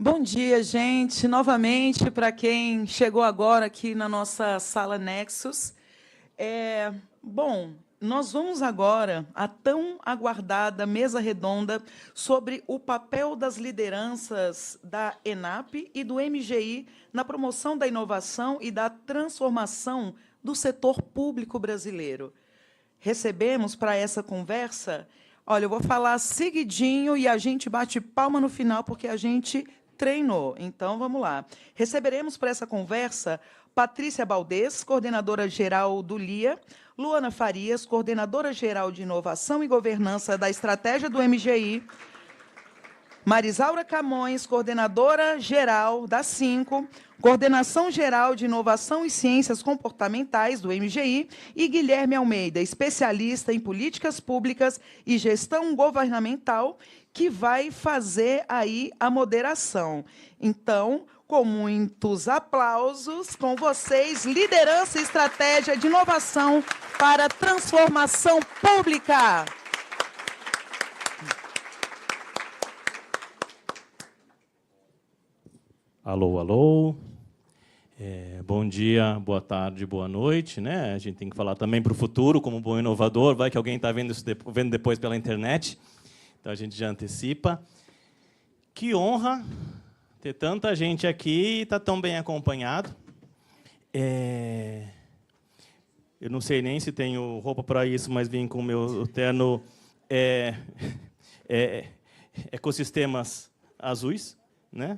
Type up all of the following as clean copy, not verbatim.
Bom dia, gente. Novamente, para quem chegou agora aqui na nossa sala Nexus. Bom, nós vamos agora à tão aguardada mesa redonda sobre o papel das lideranças da ENAP e do MGI na promoção da inovação e da transformação do setor público brasileiro. Recebemos para essa conversa, olha, eu vou falar seguidinho e a gente bate palma no final, porque a gente treinou. Então, vamos lá. Receberemos para essa conversa Patrícia Baldez, coordenadora-geral do LIA, Luana Farias, coordenadora-geral de Inovação e Governança da Estratégia do MGI, Marisaura Camões, coordenadora-geral da 5, Coordenação Geral de Inovação e Ciências Comportamentais do MGI, e Guilherme Almeida, especialista em políticas públicas e gestão governamental, que vai fazer aí a moderação. Então, com muitos aplausos, com vocês, liderança e estratégia de inovação para a transformação pública. Alô, alô. Bom dia, boa tarde, boa noite, né? A gente tem que falar também para o futuro, como bom inovador. Vai que alguém está vendo isso vendo depois pela internet. Então, a gente já antecipa. Que honra ter tanta gente aqui e estar tão bem acompanhado. Eu não sei nem se tenho roupa para isso, mas vim com o meu terno ecossistemas azuis, né?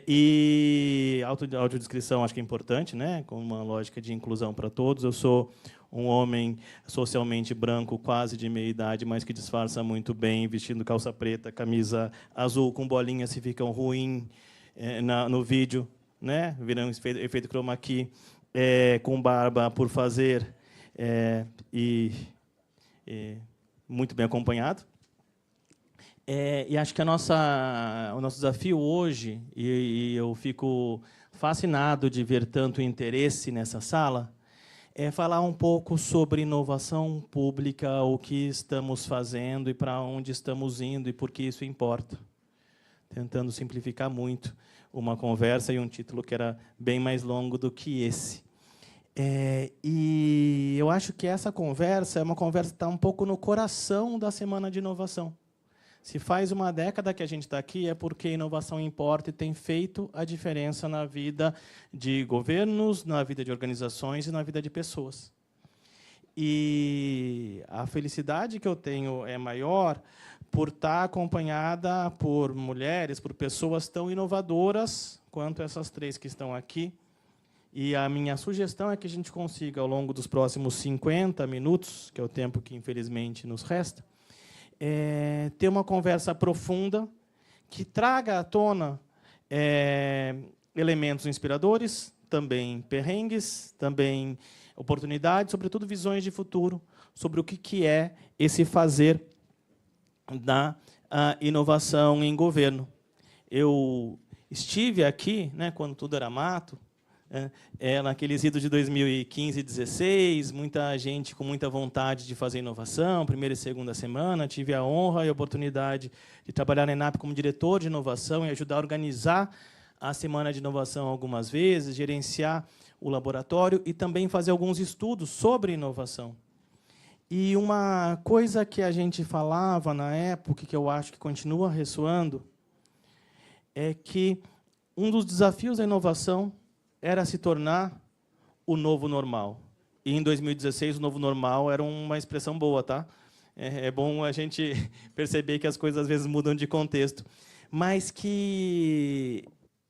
E audiodescrição acho que é importante, né? Com uma lógica de inclusão para todos. Eu sou um homem socialmente branco, quase de meia idade, mas que disfarça muito bem, vestindo calça preta, camisa azul com bolinhas se ficam ruim no vídeo, né? Viram efeito chroma key, com barba por fazer e muito bem acompanhado. E acho que o nosso desafio hoje, e eu fico fascinado de ver tanto interesse nessa sala, é falar um pouco sobre inovação pública, o que estamos fazendo e para onde estamos indo e por que isso importa. Tentando simplificar muito uma conversa e um título que era bem mais longo do que esse. E eu acho que essa conversa é uma conversa que está um pouco no coração da Semana de Inovação. Se faz uma década que a gente está aqui, é porque a inovação importa e tem feito a diferença na vida de governos, na vida de organizações e na vida de pessoas. E a felicidade que eu tenho é maior por estar acompanhada por mulheres, por pessoas tão inovadoras quanto essas três que estão aqui. E a minha sugestão é que a gente consiga, ao longo dos próximos 50 minutos, que é o tempo que, infelizmente, nos resta, ter uma conversa profunda que traga à tona elementos inspiradores, também perrengues, também oportunidades, sobretudo visões de futuro sobre o que é esse fazer da inovação em governo. Eu estive aqui, né, quando tudo era mato, naqueles idos de 2015 e 2016, muita gente com muita vontade de fazer inovação, primeira e segunda semana. Tive a honra e a oportunidade de trabalhar na ENAP como diretor de inovação e ajudar a organizar a Semana de Inovação algumas vezes, gerenciar o laboratório e também fazer alguns estudos sobre inovação. E uma coisa que a gente falava na época, que eu acho que continua ressoando, é que um dos desafios da inovação era se tornar o novo normal. E, em 2016, o novo normal era uma expressão boa, tá? É bom a gente perceber que as coisas, às vezes, mudam de contexto. Mas que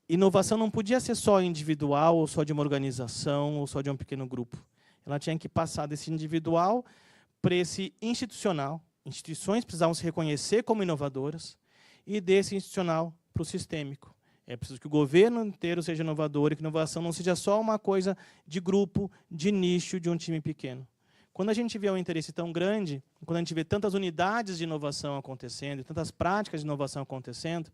inovação não podia ser só individual, ou só de uma organização, ou só de um pequeno grupo. Ela tinha que passar desse individual para esse institucional. Instituições precisavam se reconhecer como inovadoras, e desse institucional para o sistêmico. É preciso que o governo inteiro seja inovador e que a inovação não seja só uma coisa de grupo, de nicho, de um time pequeno. Quando a gente vê um interesse tão grande, quando a gente vê tantas unidades de inovação acontecendo, tantas práticas de inovação acontecendo,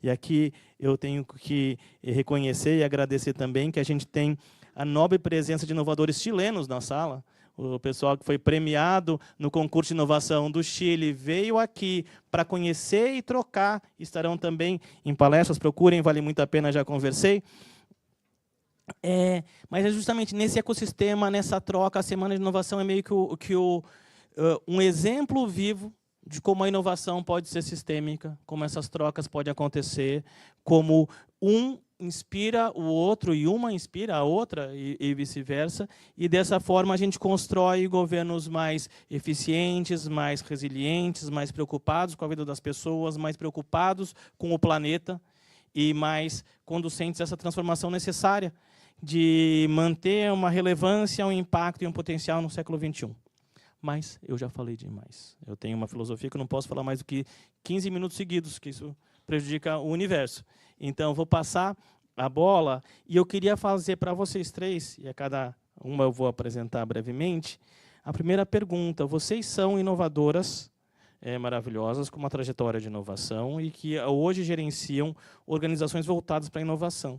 e aqui eu tenho que reconhecer e agradecer também que a gente tem a nobre presença de inovadores chilenos na sala. O pessoal que foi premiado no concurso de inovação do Chile veio aqui para conhecer e trocar. Estarão também em palestras, procurem, vale muito a pena, já conversei. Mas é justamente nesse ecossistema, nessa troca, a Semana de Inovação é meio que um exemplo vivo de como a inovação pode ser sistêmica, como essas trocas podem acontecer, como um inspira o outro e uma inspira a outra e vice-versa, e dessa forma a gente constrói governos mais eficientes, mais resilientes, mais preocupados com a vida das pessoas, mais preocupados com o planeta e mais conducentes a essa transformação necessária de manter uma relevância, um impacto e um potencial no século XXI. Mas eu já falei demais. Eu tenho uma filosofia que eu não posso falar mais do que 15 minutos seguidos, que isso prejudica o universo. Então, vou passar a bola e eu queria fazer para vocês três, e a cada uma eu vou apresentar brevemente, a primeira pergunta. Vocês são inovadoras maravilhosas, com uma trajetória de inovação e que hoje gerenciam organizações voltadas para a inovação.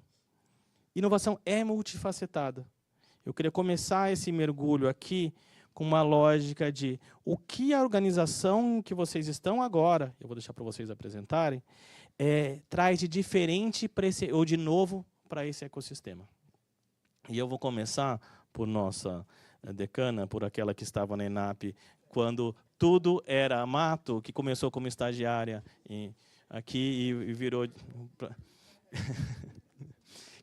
Inovação é multifacetada. Eu queria começar esse mergulho aqui com uma lógica de o que a organização em que vocês estão agora, eu vou deixar para vocês apresentarem, traz de diferente ou de novo para esse ecossistema. E eu vou começar por nossa decana, por aquela que estava na ENAP, quando tudo era mato, que começou como estagiária aqui e virou...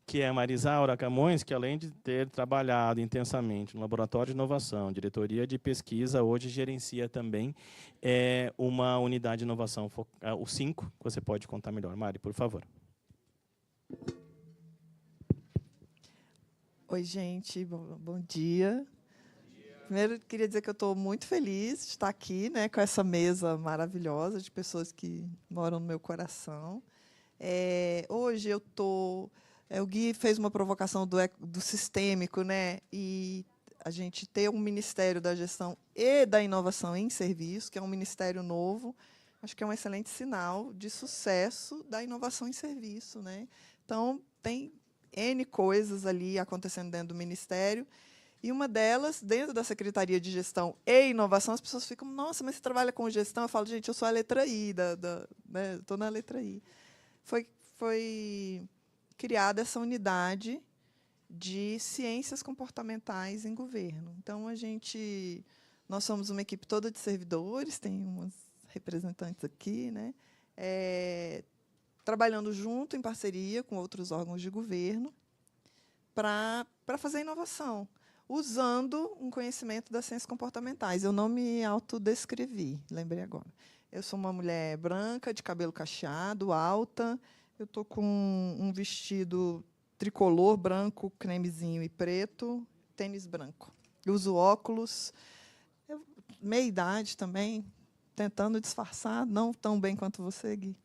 que é a Marisaura Camões, que além de ter trabalhado intensamente no Laboratório de Inovação, diretoria de pesquisa, hoje gerencia também uma unidade de inovação, o 5, que você pode contar melhor. Mari, por favor. Oi, gente, bom dia. Primeiro, queria dizer que eu estou muito feliz de estar aqui, né, com essa mesa maravilhosa de pessoas que moram no meu coração. Hoje eu estou... o Gui fez uma provocação do sistêmico, né? E a gente ter um Ministério da Gestão e da Inovação em Serviço, que é um ministério novo, acho que é um excelente sinal de sucesso da inovação em serviço, né? Então, tem N coisas ali acontecendo dentro do Ministério, e uma delas, dentro da Secretaria de Gestão e Inovação, as pessoas ficam, nossa, mas você trabalha com gestão? Eu falo, gente, eu sou a letra I, né? Estou na letra I. Foi criada essa unidade de ciências comportamentais em governo. Então, nós somos uma equipe toda de servidores, tem umas representantes aqui, né? Trabalhando junto, em parceria com outros órgãos de governo, para fazer inovação, usando um conhecimento das ciências comportamentais. Eu não me autodescrevi, lembrei agora. Eu sou uma mulher branca, de cabelo cacheado, alta. Eu estou com um vestido tricolor, branco, cremezinho e preto, tênis branco. Eu uso óculos, meia idade também, tentando disfarçar, não tão bem quanto você, Gui.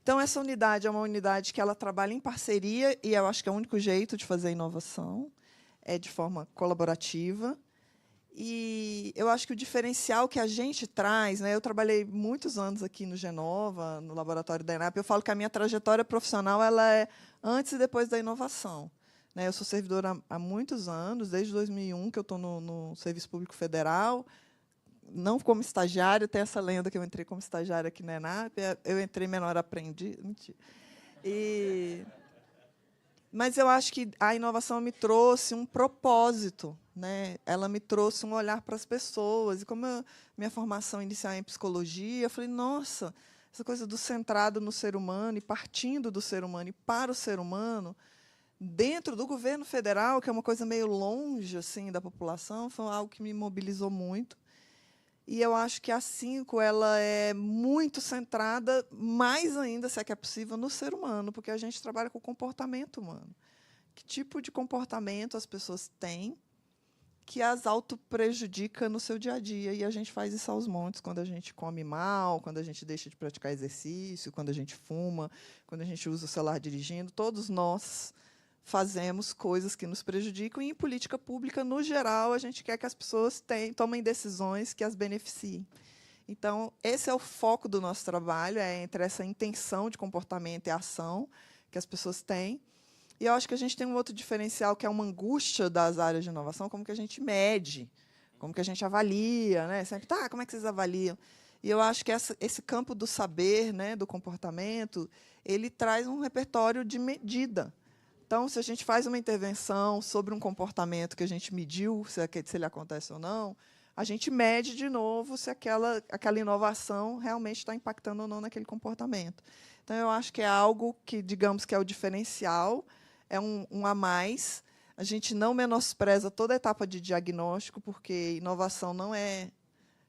Então, essa unidade é uma unidade que ela trabalha em parceria, e eu acho que é o único jeito de fazer inovação, de forma colaborativa. E eu acho que o diferencial que a gente traz, né, eu trabalhei muitos anos aqui no Genova, no laboratório da ENAP, eu falo que a minha trajetória profissional ela é antes e depois da inovação. Né, eu sou servidora há muitos anos, desde 2001, que eu estou no Serviço Público Federal, não como estagiária, tem essa lenda que eu entrei como estagiária aqui na ENAP, eu entrei menor aprendiz. Mentira. Mas eu acho que a inovação me trouxe um propósito, né? Ela me trouxe um olhar para as pessoas. E como minha formação inicial é em psicologia, eu falei, nossa, essa coisa do centrado no ser humano e partindo do ser humano e para o ser humano, dentro do governo federal, que é uma coisa meio longe assim da população, foi algo que me mobilizou muito. E eu acho que a 5 ela é muito centrada, mais ainda, se é que é possível, no ser humano, porque a gente trabalha com o comportamento humano. Que tipo de comportamento as pessoas têm que as auto-prejudica no seu dia a dia? E a gente faz isso aos montes, quando a gente come mal, quando a gente deixa de praticar exercício, quando a gente fuma, quando a gente usa o celular dirigindo. Todos nós fazemos coisas que nos prejudicam, e, em política pública, no geral, a gente quer que as pessoas tomem decisões que as beneficiem. Então, esse é o foco do nosso trabalho, entre essa intenção de comportamento e ação que as pessoas têm. E eu acho que a gente tem um outro diferencial, que é uma angústia das áreas de inovação, como que a gente mede, como que a gente avalia, né? Sempre, tá, como é que vocês avaliam? E eu acho que esse campo do saber, né, do comportamento, ele traz um repertório de medida. Então, se a gente faz uma intervenção sobre um comportamento que a gente mediu, se ele acontece ou não, a gente mede de novo se aquela inovação realmente está impactando ou não naquele comportamento. Então, eu acho que é algo que, digamos, que é o diferencial, é um a mais. A gente não menospreza toda a etapa de diagnóstico, porque inovação não é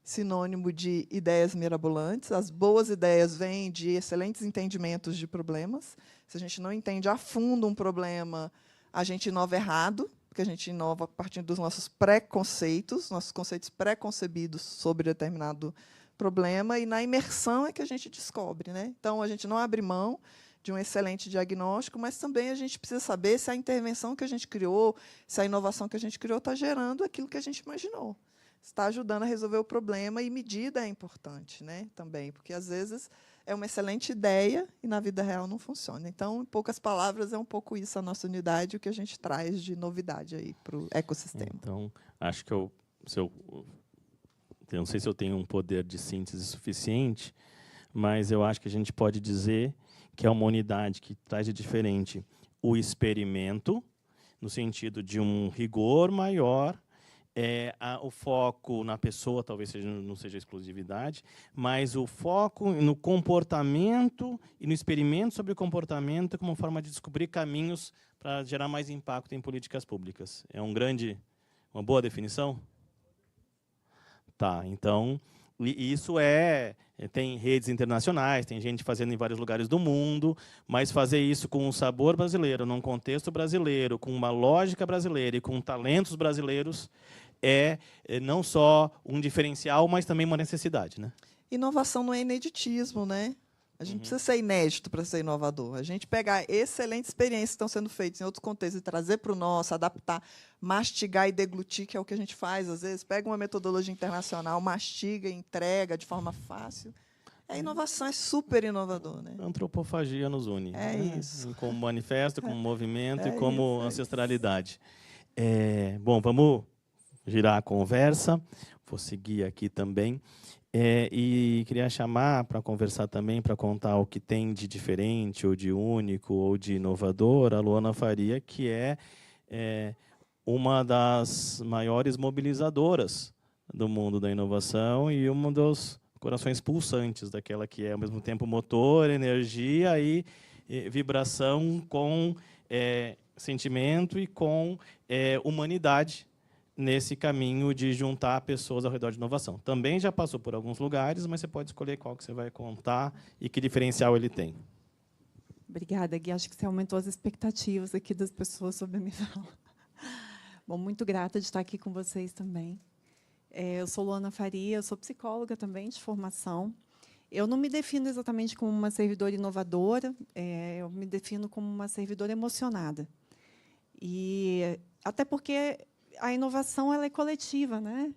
sinônimo de ideias mirabolantes. As boas ideias vêm de excelentes entendimentos de problemas. Se a gente não entende a fundo um problema, a gente inova errado, porque a gente inova a partir dos nossos preconceitos, nossos conceitos preconcebidos sobre determinado problema, e na imersão é que a gente descobre, né? Então, a gente não abre mão de um excelente diagnóstico, mas também a gente precisa saber se a intervenção que a gente criou, se a inovação que a gente criou está gerando aquilo que a gente imaginou. Está ajudando a resolver o problema, e medida é importante, né, também, porque, às vezes, é uma excelente ideia e, na vida real, não funciona. Então, em poucas palavras, é um pouco isso a nossa unidade, o que a gente traz de novidade aí para o ecossistema. Então, acho que eu não sei se eu tenho um poder de síntese suficiente, mas eu acho que a gente pode dizer que é uma unidade que traz de diferente o experimento, no sentido de um rigor maior, o foco na pessoa, talvez não seja exclusividade, mas o foco no comportamento e no experimento sobre o comportamento como forma de descobrir caminhos para gerar mais impacto em políticas públicas. É uma boa definição? Tá, então, isso tem redes internacionais, tem gente fazendo em vários lugares do mundo, mas fazer isso com um sabor brasileiro, num contexto brasileiro, com uma lógica brasileira e com talentos brasileiros, é não só um diferencial, mas também uma necessidade, né? Inovação não é ineditismo, né? A gente precisa ser inédito para ser inovador. A gente pegar excelentes experiências que estão sendo feitas em outros contextos e trazer para o nosso, adaptar, mastigar e deglutir, que é o que a gente faz, às vezes. Pega uma metodologia internacional, mastiga e entrega de forma fácil. A inovação é super inovador, né? A antropofagia nos une. É né? isso. Como manifesto, como movimento e É como isso, é ancestralidade. Bom, vamos girar a conversa. Vou seguir aqui também. E queria chamar para conversar também, para contar o que tem de diferente, ou de único, ou de inovador, a Luana Faria, que é uma das maiores mobilizadoras do mundo da inovação e um dos corações pulsantes daquela que é, ao mesmo tempo, motor, energia e vibração com sentimento e com humanidade, nesse caminho de juntar pessoas ao redor de inovação. Também já passou por alguns lugares, mas você pode escolher qual que você vai contar e que diferencial ele tem. Obrigada, Gui. Acho que você aumentou as expectativas aqui das pessoas sobre a minha fala. Bom, muito grata de estar aqui com vocês também. Eu sou Luana Faria, eu sou psicóloga também, de formação. Eu não me defino exatamente como uma servidora inovadora, eu me defino como uma servidora emocionada. E até porque a inovação ela é coletiva, né?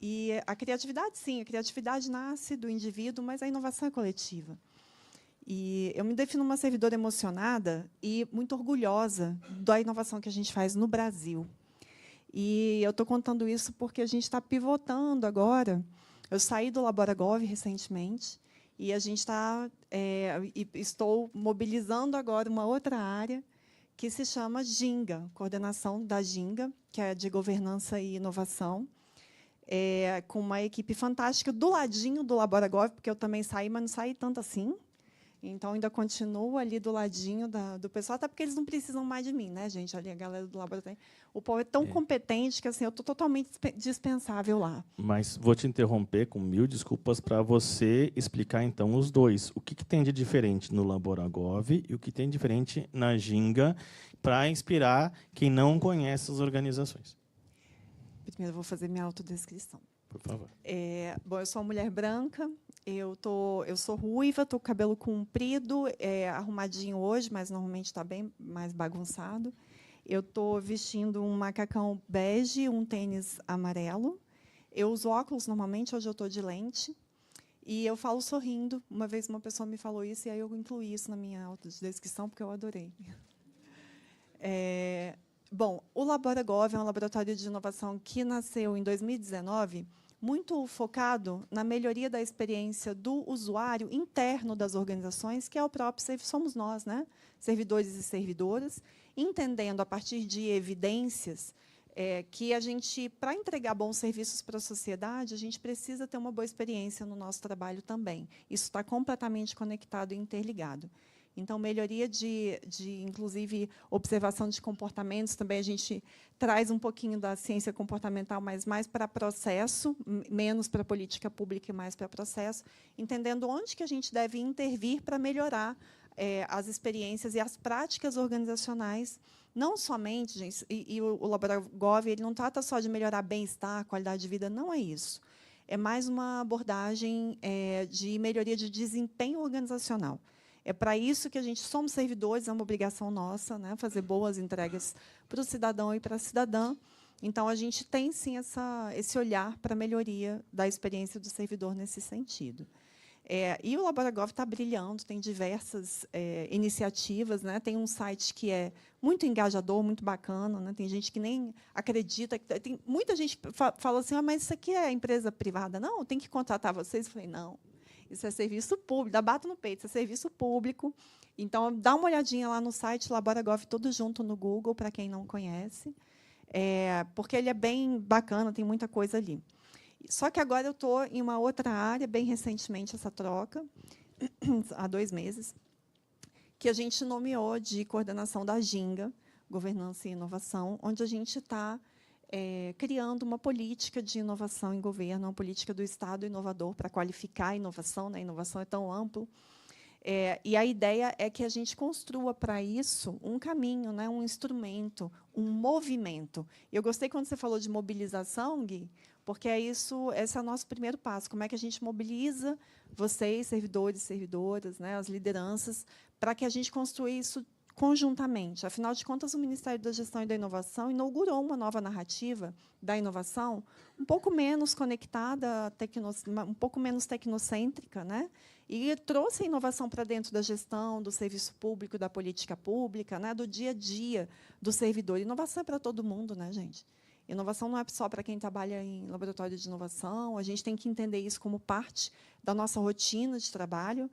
E a criatividade, sim, a criatividade nasce do indivíduo, mas a inovação é coletiva. E eu me defino uma servidora emocionada e muito orgulhosa da inovação que a gente faz no Brasil. E eu estou contando isso porque a gente está pivotando agora. Eu saí do Laboragov recentemente e a gente estou mobilizando agora uma outra área que se chama Ginga, coordenação da Ginga, que é de governança e inovação, com uma equipe fantástica do ladinho do Laboragov, porque eu também saí, mas não saí tanto assim. Então, ainda continuo ali do ladinho do pessoal, até porque eles não precisam mais de mim, né, gente? Ali a galera do laboratório. O povo é tão competente que assim, eu estou totalmente dispensável lá. Mas vou te interromper com 1000 desculpas para você explicar, então, os dois. O que tem de diferente no Laboragov e o que tem de diferente na Ginga para inspirar quem não conhece as organizações? Primeiro, eu vou fazer minha autodescrição. Por favor. Bom, eu sou uma mulher branca, eu sou ruiva, estou com o cabelo comprido, arrumadinho hoje, mas normalmente está bem mais bagunçado. Eu estou vestindo um macacão bege, um tênis amarelo. Eu uso óculos normalmente, hoje eu estou de lente. E eu falo sorrindo. Uma vez uma pessoa me falou isso, e aí eu incluí isso na minha autodescrição, porque eu adorei. Bom, o LaboraGov é um laboratório de inovação que nasceu em 2019, muito focado na melhoria da experiência do usuário interno das organizações, que é o próprio somos nós, né? Servidores e servidoras, entendendo a partir de evidências que a gente, para entregar bons serviços para a sociedade, a gente precisa ter uma boa experiência no nosso trabalho também. Isso está completamente conectado e interligado. Então, melhoria inclusive, observação de comportamentos, também a gente traz um pouquinho da ciência comportamental, mas mais para processo, menos para política pública e mais para processo, entendendo onde que a gente deve intervir para melhorar as experiências e as práticas organizacionais, não somente, gente, e o LaboraGov ele não trata só de melhorar bem-estar, qualidade de vida, não é isso. É mais uma abordagem de melhoria de desempenho organizacional. É para isso que a gente somos servidores, é uma obrigação nossa, né, fazer boas entregas para o cidadão e para a cidadã. Então, a gente tem, sim, esse olhar para a melhoria da experiência do servidor nesse sentido. E o LaboraGov está brilhando, tem diversas iniciativas, né? Tem um site que é muito engajador, muito bacana, né? Tem gente que nem acredita. Tem muita gente fala assim, mas isso aqui é empresa privada. Não, tem que contratar vocês. Eu falei, não, isso é serviço público, dá bato no peito, isso é serviço público. Então, dá uma olhadinha lá no site LaboraGov, tudo junto no Google, para quem não conhece, porque ele é bem bacana, tem muita coisa ali. Só que agora eu estou em uma outra área, bem recentemente, essa troca, há 2 meses, que a gente nomeou de coordenação da Ginga, Governança e Inovação, onde a gente está criando uma política de inovação em governo, uma política do Estado inovador para qualificar a inovação, né? A inovação é tão amplo. E a ideia é que a gente construa para isso um caminho, né? Um instrumento, um movimento. Eu gostei quando você falou de mobilização, Gui, porque esse é o nosso primeiro passo. Como é que a gente mobiliza vocês, servidores e servidoras, né? As lideranças, para que a gente construa isso conjuntamente. Afinal de contas, o Ministério da Gestão e da Inovação inaugurou uma nova narrativa da inovação, um pouco menos conectada, um pouco menos tecnocêntrica, né? E trouxe a inovação para dentro da gestão, do serviço público, da política pública, né? Do dia a dia do servidor. Inovação é para todo mundo, né, gente? Inovação não é só para quem trabalha em laboratório de inovação, a gente tem que entender isso como parte da nossa rotina de trabalho.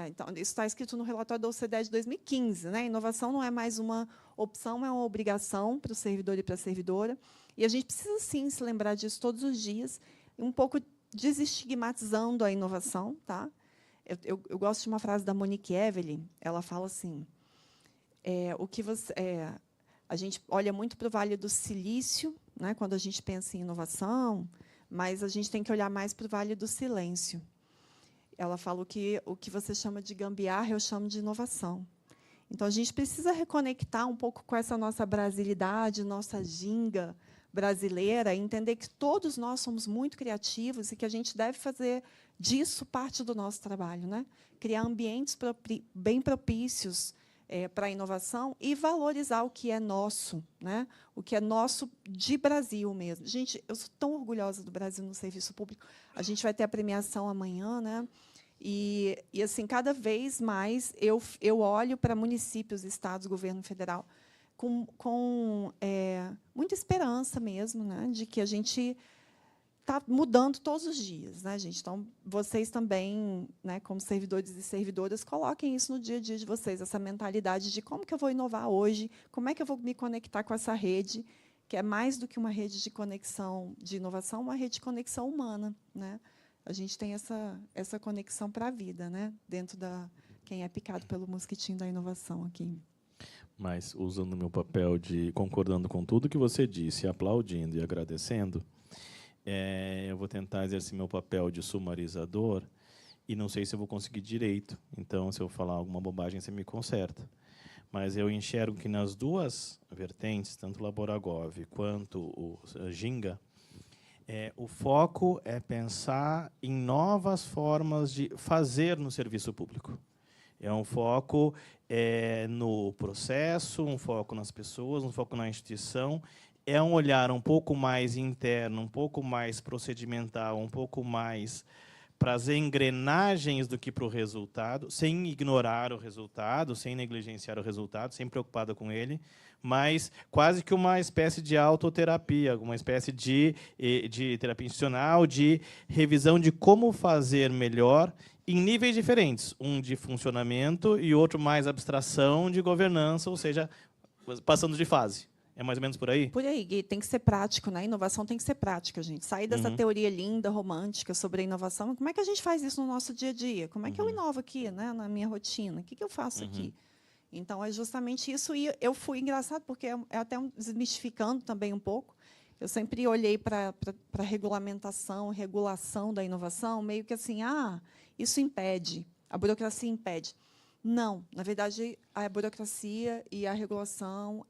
Então, isso está escrito no relatório da OCDE de 2015. Né? Inovação não é mais uma opção, é uma obrigação para o servidor e para a servidora. E a gente precisa, sim, se lembrar disso todos os dias, um pouco desestigmatizando a inovação. Tá? Eu gosto de uma frase da Monique Evelyn, ela fala assim, a gente olha muito para o Vale do Silício, né, quando a gente pensa em inovação, mas a gente tem que olhar mais para o Vale do Silêncio. Ela fala o que você chama de gambiarra, eu chamo de inovação. Então, a gente precisa reconectar um pouco com essa nossa brasilidade, nossa ginga brasileira, e entender que todos nós somos muito criativos e que a gente deve fazer disso parte do nosso trabalho, né? Criar ambientes bem propícios para a inovação e valorizar o que é nosso, né? O que é nosso de Brasil mesmo. Gente, eu sou tão orgulhosa do Brasil no serviço público. A gente vai ter a premiação amanhã, né? E assim, cada vez mais eu olho para municípios, estados, governo federal com muita esperança mesmo, né? De que a gente está mudando todos os dias, né, gente? Então, vocês também, né, como servidores e servidoras, coloquem isso no dia a dia de vocês, essa mentalidade de como que eu vou inovar hoje, como é que eu vou me conectar com essa rede, que é mais do que uma rede de conexão de inovação, uma rede de conexão humana, né? A gente tem essa conexão para a vida, né? Dentro da quem é picado pelo mosquitinho da inovação aqui. Mas, usando o meu papel de concordando com tudo que você disse, aplaudindo e agradecendo, eu vou tentar exercer meu papel de sumarizador e não sei se eu vou conseguir direito. Então, se eu falar alguma bobagem, você me conserta. Mas eu enxergo que nas duas vertentes, tanto o LaboraGov quanto o Ginga, o foco é pensar em novas formas de fazer no serviço público. É um foco no processo, um foco nas pessoas, um foco na instituição. É um olhar um pouco mais interno, um pouco mais procedimental, um pouco mais para as engrenagens do que para o resultado, sem ignorar o resultado, sem negligenciar o resultado, sem preocupada com ele, mas quase que uma espécie de autoterapia, uma espécie de terapia institucional, de revisão de como fazer melhor em níveis diferentes, um de funcionamento e outro mais abstração de governança, ou seja, passando de fase. É mais ou menos por aí? Por aí, Gui, tem que ser prático, né? Inovação tem que ser prática, gente. Sair dessa teoria linda, romântica sobre a inovação. Como é que a gente faz isso no nosso dia a dia? Como é que eu inovo aqui, né, na minha rotina? O que eu faço aqui? Então, é justamente isso. E eu fui engraçado, porque é até desmistificando também um pouco. Eu sempre olhei para a regulamentação, regulação da inovação, meio que assim, isso impede, a burocracia impede. Não, na verdade, a burocracia e a regulação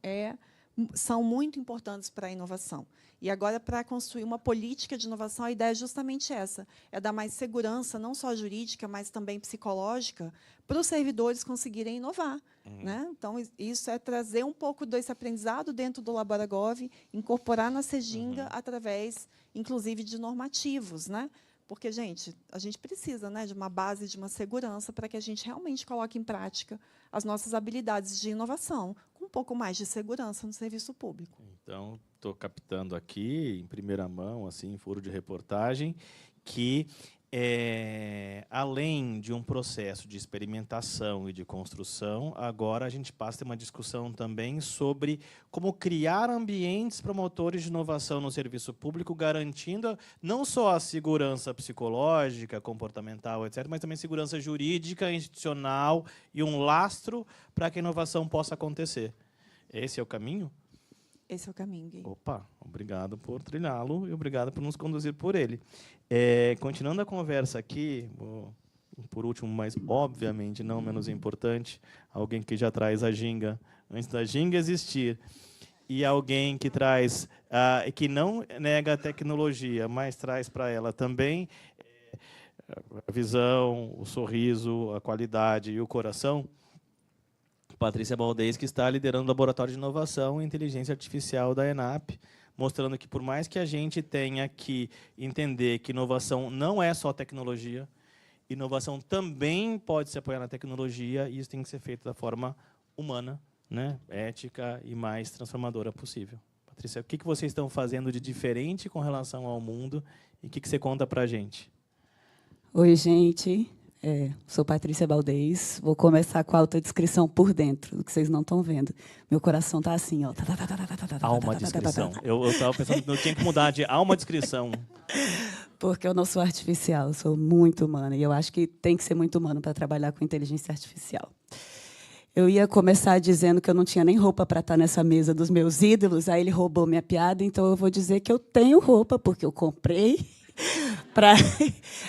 são muito importantes para a inovação. E agora, para construir uma política de inovação, a ideia é justamente essa, é dar mais segurança, não só jurídica, mas também psicológica, para os servidores conseguirem inovar. Né? Então, isso é trazer um pouco desse aprendizado dentro do Laboragov, incorporar na CEGINGA através, inclusive, de normativos. Né? Porque, gente, a gente precisa, né, de uma base, de uma segurança, para que a gente realmente coloque em prática as nossas habilidades de inovação, com um pouco mais de segurança no serviço público. Então, estou captando aqui, em primeira mão, assim, furo de reportagem, que, além de um processo de experimentação e de construção, agora a gente passa a ter uma discussão também sobre como criar ambientes promotores de inovação no serviço público, garantindo não só a segurança psicológica, comportamental, etc., mas também segurança jurídica, institucional e um lastro para que a inovação possa acontecer. Esse é o caminho? Esse é o caminho, Gui. Opa, obrigado por trilhá-lo e obrigado por nos conduzir por ele. Continuando a conversa aqui, por último, mas obviamente não menos importante, alguém que já traz a ginga antes da ginga existir, e alguém que traz, que não nega a tecnologia, mas traz para ela também a visão, o sorriso, a qualidade e o coração. Patrícia Baldez, que está liderando o Laboratório de Inovação e Inteligência Artificial da ENAP, mostrando que, por mais que a gente tenha que entender que inovação não é só tecnologia, inovação também pode se apoiar na tecnologia, e isso tem que ser feito da forma humana, né, ética e mais transformadora possível. Patrícia, o que vocês estão fazendo de diferente com relação ao mundo e o que você conta para a gente? Oi, gente. Sou Patrícia Baldez. Vou começar com a autodescrição por dentro, do que vocês não estão vendo. Meu coração está assim, ó. Alma descrição. Eu estava pensando que eu tinha que mudar de alma descrição. Porque eu não sou artificial, eu sou muito humana. E eu acho que tem que ser muito humano para trabalhar com inteligência artificial. Eu ia começar dizendo que eu não tinha nem roupa para estar nessa mesa dos meus ídolos, aí ele roubou minha piada, então eu vou dizer que eu tenho roupa, porque eu comprei.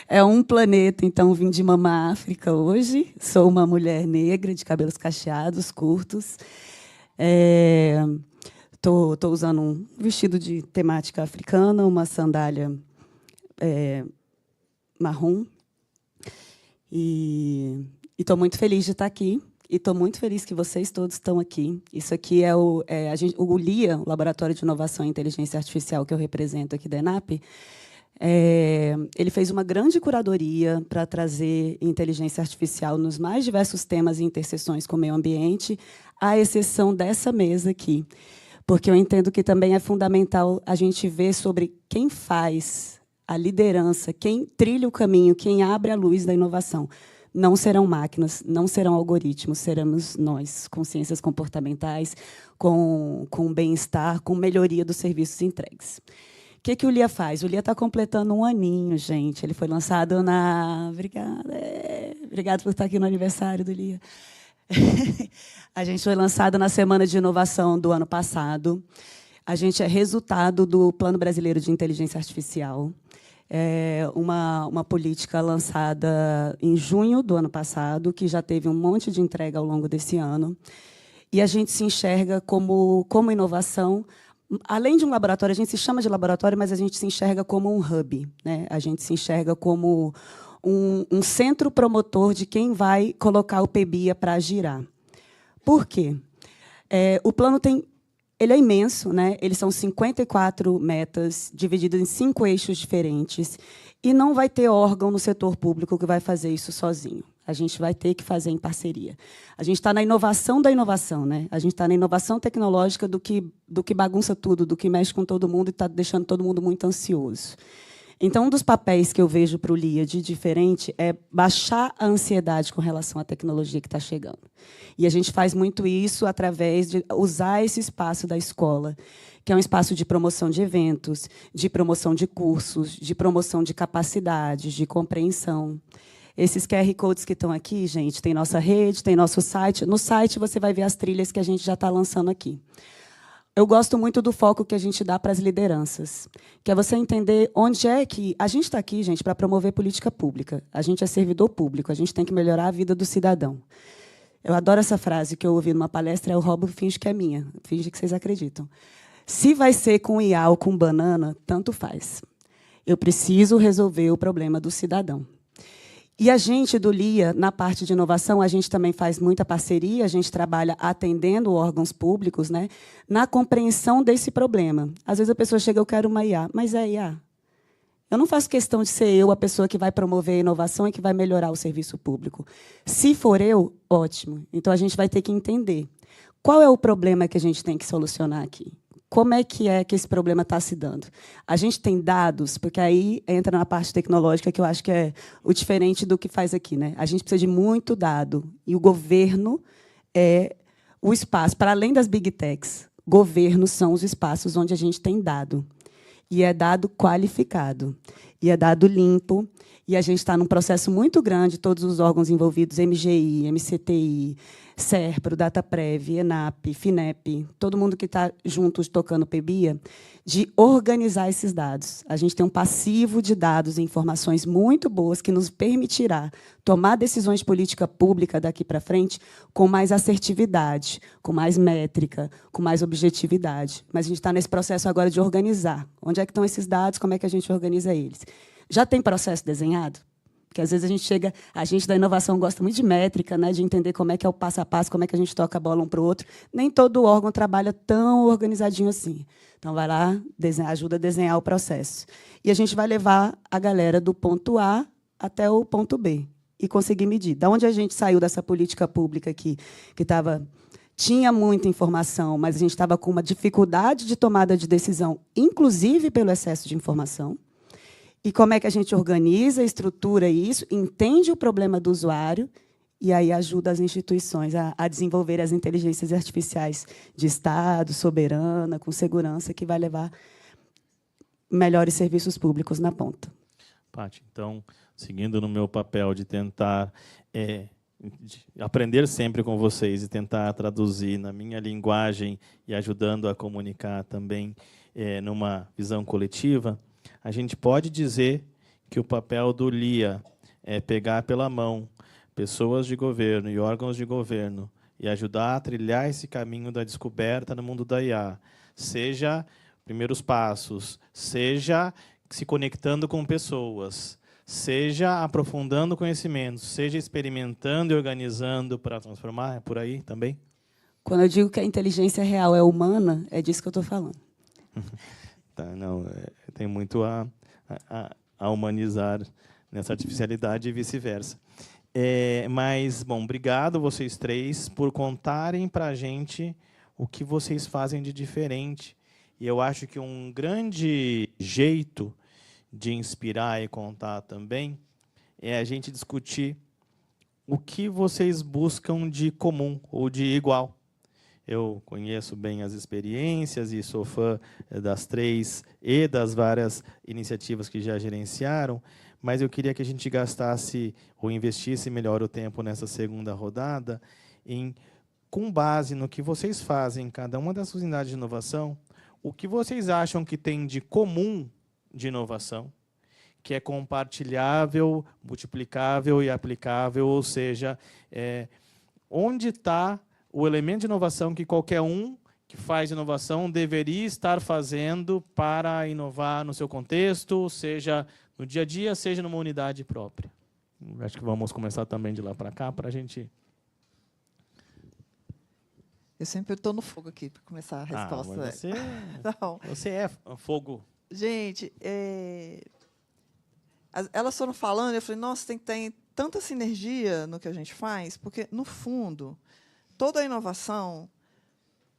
É um planeta, então vim de Mama África hoje. Sou uma mulher negra, de cabelos cacheados, curtos. Estou usando um vestido de temática africana, uma sandália marrom. E estou muito feliz de estar aqui. E estou muito feliz que vocês todos estão aqui. Isso aqui é o LIA, o Laboratório de Inovação e Inteligência Artificial, que eu represento aqui da ENAP. Ele fez uma grande curadoria para trazer inteligência artificial nos mais diversos temas e interseções com o meio ambiente, à exceção dessa mesa aqui. Porque eu entendo que também é fundamental a gente ver sobre quem faz a liderança, quem trilha o caminho, quem abre a luz da inovação. Não serão máquinas, não serão algoritmos, seremos nós, com ciências comportamentais, com bem-estar, com melhoria dos serviços entregues. O que o LIA faz? O LIA está completando 1 aninho, gente. Ele foi lançado na... Obrigada por estar aqui no aniversário do LIA. A gente foi lançado na Semana de Inovação do ano passado. A gente é resultado do Plano Brasileiro de Inteligência Artificial. É uma política lançada em junho do ano passado, que já teve um monte de entrega ao longo desse ano. E a gente se enxerga como inovação. Além de um laboratório, a gente se chama de laboratório, mas a gente se enxerga como um hub, né? A gente se enxerga como um centro promotor de quem vai colocar o PBIA para girar. Por quê? O plano tem ele é imenso, né? Eles são 54 metas, divididas em 5 eixos diferentes, e não vai ter órgão no setor público que vai fazer isso sozinho. A gente vai ter que fazer em parceria. A gente está na inovação da inovação, né? A gente está na inovação tecnológica do que bagunça tudo, do que mexe com todo mundo e está deixando todo mundo muito ansioso. Então, um dos papéis que eu vejo para o LIA de diferente é baixar a ansiedade com relação à tecnologia que está chegando. E a gente faz muito isso através de usar esse espaço da escola, que é um espaço de promoção de eventos, de promoção de cursos, de promoção de capacidades, de compreensão. Esses QR Codes que estão aqui, gente, tem nossa rede, tem nosso site. No site você vai ver as trilhas que a gente já está lançando aqui. Eu gosto muito do foco que a gente dá para as lideranças, que é você entender onde é que... A gente está aqui, gente, para promover política pública. A gente é servidor público, a gente tem que melhorar a vida do cidadão. Eu adoro essa frase que eu ouvi numa palestra, eu roubo, finge que é minha, finge que vocês acreditam. Se vai ser com IA ou com banana, tanto faz. Eu preciso resolver o problema do cidadão. E a gente, do LIA, na parte de inovação, a gente também faz muita parceria, a gente trabalha atendendo órgãos públicos, né, na compreensão desse problema. Às vezes a pessoa chega, eu quero uma IA, mas é IA. Eu não faço questão de ser eu a pessoa que vai promover a inovação e que vai melhorar o serviço público. Se for eu, ótimo. Então, a gente vai ter que entender qual é o problema que a gente tem que solucionar aqui. Como é que esse problema está se dando? A gente tem dados, porque aí entra na parte tecnológica, que eu acho que é o diferente do que faz aqui, né? A gente precisa de muito dado, e o governo é o espaço. Para além das big techs, governos são os espaços onde a gente tem dado. E é dado qualificado, e é dado limpo, e a gente está num processo muito grande, todos os órgãos envolvidos, MGI, MCTI, SERPRO, DataPrev, ENAP, FINEP, todo mundo que está juntos tocando PBIA, de organizar esses dados. A gente tem um passivo de dados e informações muito boas que nos permitirá tomar decisões de política pública daqui para frente com mais assertividade, com mais métrica, com mais objetividade. Mas a gente está nesse processo agora de organizar. Onde é que estão esses dados? Como é que a gente organiza eles? Já tem processo desenhado? Porque, às vezes, a gente da inovação gosta muito de métrica, né, de entender como é que é o passo a passo, como é que a gente toca a bola um para o outro. Nem todo órgão trabalha tão organizadinho assim. Então, vai lá, ajuda a desenhar o processo. E a gente vai levar a galera do ponto A até o ponto B e conseguir medir. Da onde a gente saiu dessa política pública aqui, que tinha muita informação, mas a gente estava com uma dificuldade de tomada de decisão, inclusive pelo excesso de informação. E como é que a gente organiza, estrutura isso, entende o problema do usuário e aí ajuda as instituições a desenvolver as inteligências artificiais de Estado, soberana, com segurança, que vai levar melhores serviços públicos na ponta. Paty, então, seguindo no meu papel de tentar de aprender sempre com vocês e tentar traduzir na minha linguagem e ajudando a comunicar também numa visão coletiva, a gente pode dizer que o papel do LIA é pegar pela mão pessoas de governo e órgãos de governo e ajudar a trilhar esse caminho da descoberta no mundo da IA, seja primeiros passos, seja se conectando com pessoas, seja aprofundando conhecimentos, seja experimentando e organizando para transformar, é por aí também? Quando eu digo que a inteligência real é humana, é disso que eu estou falando. Tá, não, tem muito a humanizar nessa artificialidade e vice-versa. Mas, bom, obrigado vocês três por contarem para a gente o que vocês fazem de diferente. E eu acho que um grande jeito de inspirar e contar também é a gente discutir o que vocês buscam de comum ou de igual. Eu conheço bem as experiências e sou fã das três e das várias iniciativas que já gerenciaram, mas eu queria que a gente gastasse ou investisse melhor o tempo nessa segunda rodada com base no que vocês fazem em cada uma das suas unidades de inovação, o que vocês acham que tem de comum de inovação, que é compartilhável, multiplicável e aplicável, ou seja, onde está o elemento de inovação que qualquer um que faz inovação deveria estar fazendo para inovar no seu contexto, seja no dia a dia, seja numa unidade própria. Acho que vamos começar também de lá para cá, para a gente... Eu sempre estou no fogo aqui para começar a resposta. Mas Então, você é fogo. gente, elas foram falando, eu falei, nossa, tem tanta sinergia no que a gente faz, porque, no fundo, toda a inovação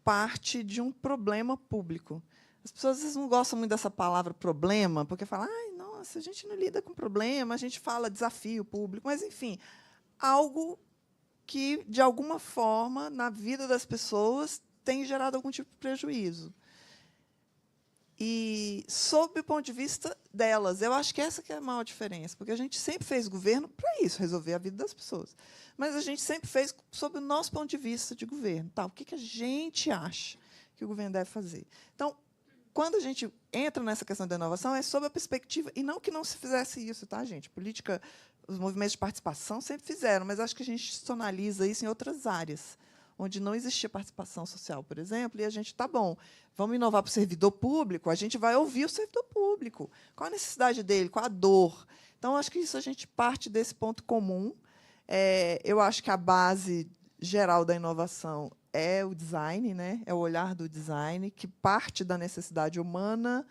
parte de um problema público. As pessoas às vezes não gostam muito dessa palavra problema, porque falam, ai, nossa, a gente não lida com problema, a gente fala desafio público, mas, enfim, algo que, de alguma forma, na vida das pessoas, tem gerado algum tipo de prejuízo. E, sob o ponto de vista delas, eu acho que essa que é a maior diferença, porque a gente sempre fez governo para isso, resolver a vida das pessoas. Mas a gente sempre fez sob o nosso ponto de vista de governo. Tá, o que a gente acha que o governo deve fazer? Então, quando a gente entra nessa questão da inovação, é sob a perspectiva, e não que não se fizesse isso, tá, gente? Política, os movimentos de participação sempre fizeram, mas acho que a gente institucionaliza isso em outras áreas, onde não existia participação social, por exemplo, e a gente, tá bom, vamos inovar para o servidor público, a gente vai ouvir o servidor público. Qual a necessidade dele, qual a dor? Então, acho que isso a gente parte desse ponto comum. Eu acho que a base geral da inovação é o design, né? É o olhar do design, que parte da necessidade humana,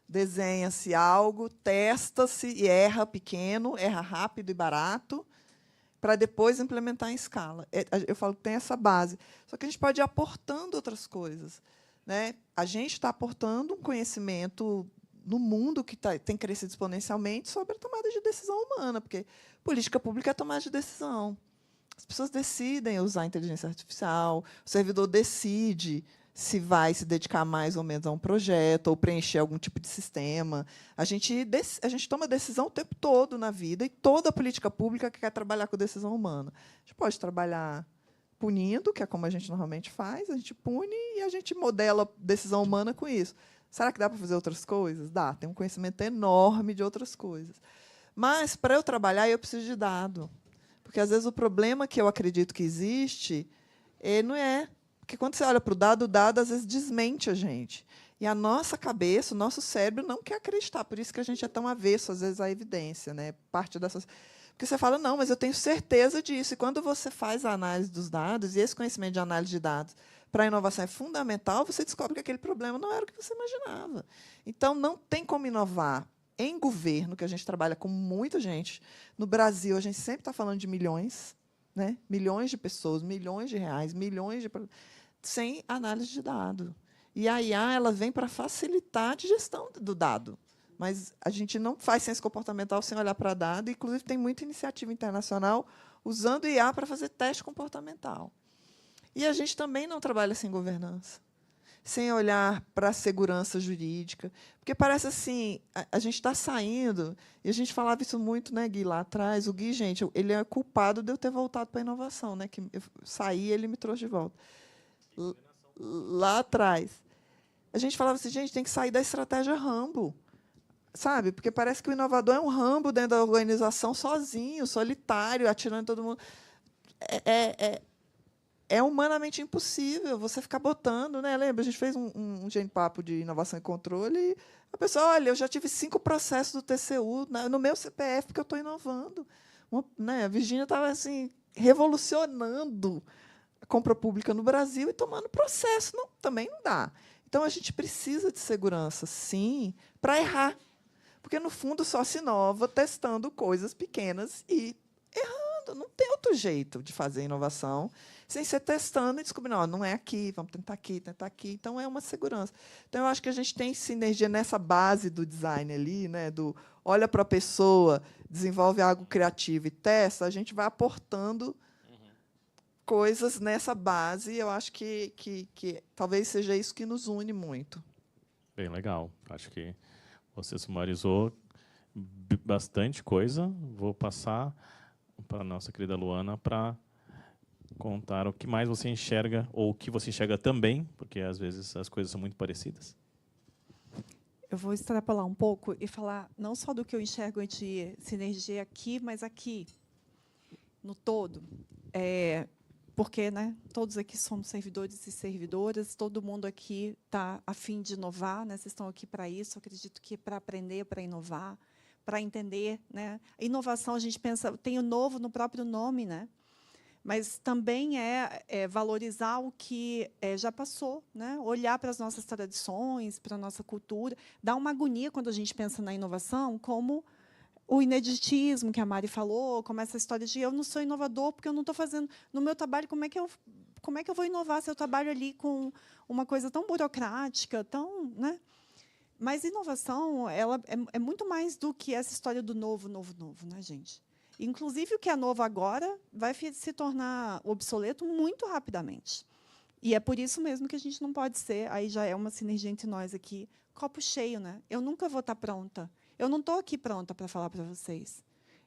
desenha-se algo, testa-se e erra pequeno, erra rápido e barato, para depois implementar em escala. Eu falo que tem essa base. Só que a gente pode ir aportando outras coisas, né? A gente está aportando um conhecimento no mundo que tem crescido exponencialmente sobre a tomada de decisão humana, porque política pública é tomada de decisão. As pessoas decidem usar a inteligência artificial, o servidor decide se vai se dedicar mais ou menos a um projeto ou preencher algum tipo de sistema. A gente toma decisão o tempo todo na vida, e toda a política pública quer trabalhar com decisão humana. A gente pode trabalhar punindo, que é como a gente normalmente faz, a gente pune e a gente modela decisão humana com isso. Será que dá para fazer outras coisas? Dá, tem um conhecimento enorme de outras coisas. Mas, para eu trabalhar, eu preciso de dado. Porque, às vezes, o problema que eu acredito que existe não é... Porque, quando você olha para o dado, às vezes, desmente a gente. E a nossa cabeça, o nosso cérebro, não quer acreditar. Por isso que a gente é tão avesso, às vezes, à evidência, né? Parte dessas... Porque você fala, não, mas eu tenho certeza disso. E, quando você faz a análise dos dados, e esse conhecimento de análise de dados para a inovação é fundamental, você descobre que aquele problema não era o que você imaginava. Então, não tem como inovar em governo, que a gente trabalha com muita gente. No Brasil, a gente sempre está falando de milhões, né? Milhões de pessoas, milhões de reais, milhões de... sem análise de dado. E a IA ela vem para facilitar a digestão do dado. Mas a gente não faz ciência comportamental sem olhar para dado. Inclusive, tem muita iniciativa internacional usando IA para fazer teste comportamental. E a gente também não trabalha sem governança, sem olhar para a segurança jurídica. Porque parece assim, a gente está saindo, e a gente falava isso muito, né, Gui, lá atrás. O Gui, gente, ele é culpado de eu ter voltado para a inovação, né, que eu saí e ele me trouxe de volta. Lá atrás. A gente falava assim, gente, tem que sair da estratégia Rambo. Sabe? Porque parece que o inovador é um Rambo dentro da organização, sozinho, solitário, atirando em todo mundo. É humanamente impossível você ficar botando, né? Lembra, a gente fez um Genipapo de inovação e controle, e a pessoa, olha, eu já tive 5 processos do TCU no meu CPF, porque eu estou inovando. A Virgínia estava assim, revolucionando a compra pública no Brasil e tomando processo. Não, também não dá. Então, a gente precisa de segurança, sim, para errar. Porque, no fundo, só se inova testando coisas pequenas e errando. Não tem outro jeito de fazer inovação sem ser testando e descobrindo, não é aqui, vamos tentar aqui, tentar aqui. Então, é uma segurança. Então, eu acho que a gente tem sinergia nessa base do design ali, né, do olha para a pessoa, desenvolve algo criativo e testa, a gente vai aportando coisas nessa base, e eu acho que talvez seja isso que nos une muito. Bem legal. Acho que você sumarizou bastante coisa. Vou passar para a nossa querida Luana para contar o que mais você enxerga, ou o que você enxerga também, porque, às vezes, as coisas são muito parecidas. Eu vou extrapolar um pouco e falar não só do que eu enxergo de sinergia aqui, mas aqui, no todo. Porque, né, todos aqui somos servidores e servidoras, todo mundo aqui está a fim de inovar, né, vocês estão aqui para isso, eu acredito que para aprender, para inovar, para entender. Né? A inovação, a gente pensa, tem o novo no próprio nome, né? mas também é valorizar o que já passou, né? Olhar para as nossas tradições, para a nossa cultura. Dá uma agonia quando a gente pensa na inovação, como o ineditismo que a Mari falou, como essa história de eu não sou inovador porque eu não estou fazendo no meu trabalho, como é que eu vou inovar se eu trabalho ali com uma coisa tão burocrática, tão, né? Mas inovação, ela é muito mais do que essa história do novo, né, gente? Inclusive, o que é novo agora vai se tornar obsoleto muito rapidamente. E é por isso mesmo que a gente não pode ser, aí já é uma sinergia entre nós aqui, copo cheio, né? Eu nunca vou estar pronta. Eu não estou aqui pronta para falar para vocês.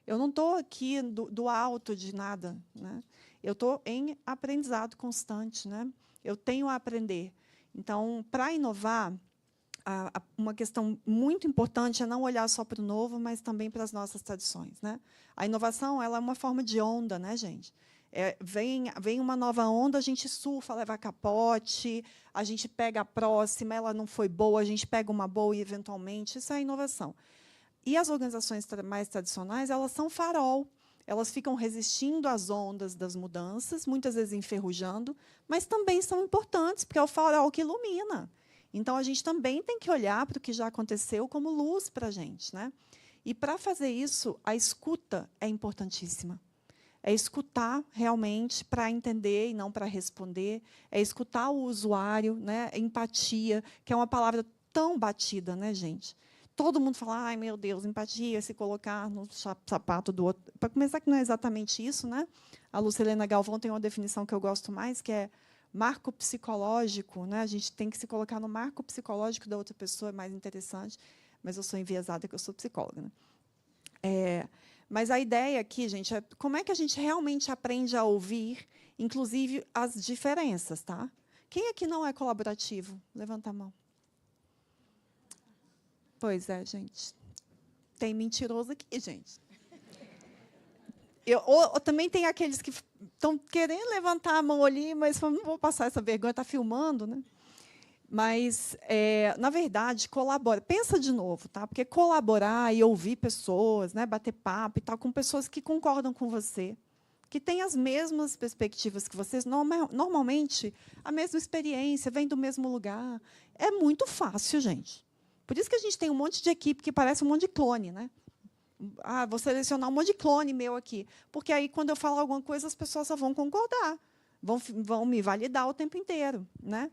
Eu não estou aqui do alto de nada, né? Eu estou em aprendizado constante, né? Eu tenho a aprender. Então, para inovar, uma questão muito importante é não olhar só para o novo, mas também para as nossas tradições, né? A inovação, ela é uma forma de onda, né, gente? Vem uma nova onda, a gente surfa, leva capote, a gente pega a próxima, ela não foi boa, a gente pega uma boa e, eventualmente, isso é inovação. E as organizações mais tradicionais, elas são farol. Elas ficam resistindo às ondas das mudanças, muitas vezes enferrujando, mas também são importantes, porque é o farol que ilumina. Então, a gente também tem que olhar para o que já aconteceu como luz para a gente, né? E, para fazer isso, a escuta é importantíssima. É escutar realmente para entender e não para responder. É escutar o usuário, né? Empatia, que é uma palavra tão batida, né, gente? Todo mundo fala, ai, meu Deus, empatia, se colocar no sapato do outro. Para começar, que não é exatamente isso, né? A Lucilena Galvão tem uma definição que eu gosto mais, que é marco psicológico, né? A gente tem que se colocar no marco psicológico da outra pessoa, é mais interessante, mas eu sou enviesada, que eu sou psicóloga, né? Mas a ideia aqui, gente, é como é que a gente realmente aprende a ouvir, inclusive as diferenças, tá? Quem aqui não é colaborativo? Levanta a mão. Pois é, gente. Tem mentiroso aqui, gente. Ou também tem aqueles que estão querendo levantar a mão ali, mas não vou passar essa vergonha, está filmando, né? Mas, na verdade, colabora. Pensa de novo, tá? Porque colaborar e ouvir pessoas, né, bater papo e tal, com pessoas que concordam com você, que têm as mesmas perspectivas que vocês, normalmente, a mesma experiência, vem do mesmo lugar. É muito fácil, gente. Por isso que a gente tem um monte de equipe que parece um monte de clone, né? Ah, vou selecionar um monte de clone meu aqui. Porque aí, quando eu falar alguma coisa, as pessoas só vão concordar, vão me validar o tempo inteiro, né?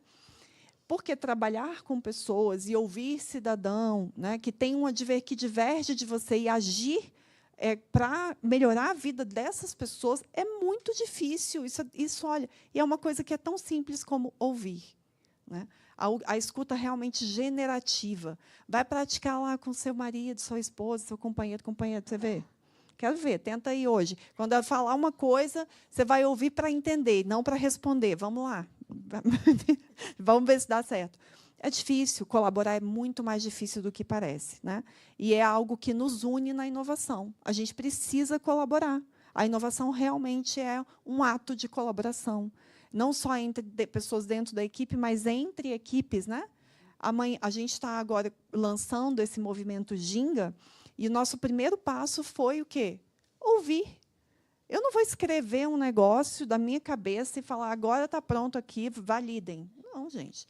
Porque trabalhar com pessoas e ouvir cidadão, né, que que diverge de você e agir para melhorar a vida dessas pessoas é muito difícil. Isso, olha, e é uma coisa que é tão simples como ouvir, né? A escuta realmente generativa. Vai praticar lá com seu marido, sua esposa, seu companheiro, companheira, você vê? Quero ver, tenta aí hoje. Quando ela falar uma coisa, você vai ouvir para entender, não para responder. Vamos lá. Vamos ver se dá certo. É difícil, colaborar é muito mais difícil do que parece, né? E é algo que nos une na inovação. A gente precisa colaborar. A inovação realmente é um ato de colaboração. Não só entre pessoas dentro da equipe, mas entre equipes, né? A gente está agora lançando esse movimento Ginga, e o nosso primeiro passo foi o quê? Ouvir. Eu não vou escrever um negócio da minha cabeça e falar, agora está pronto aqui, validem. Não, gente.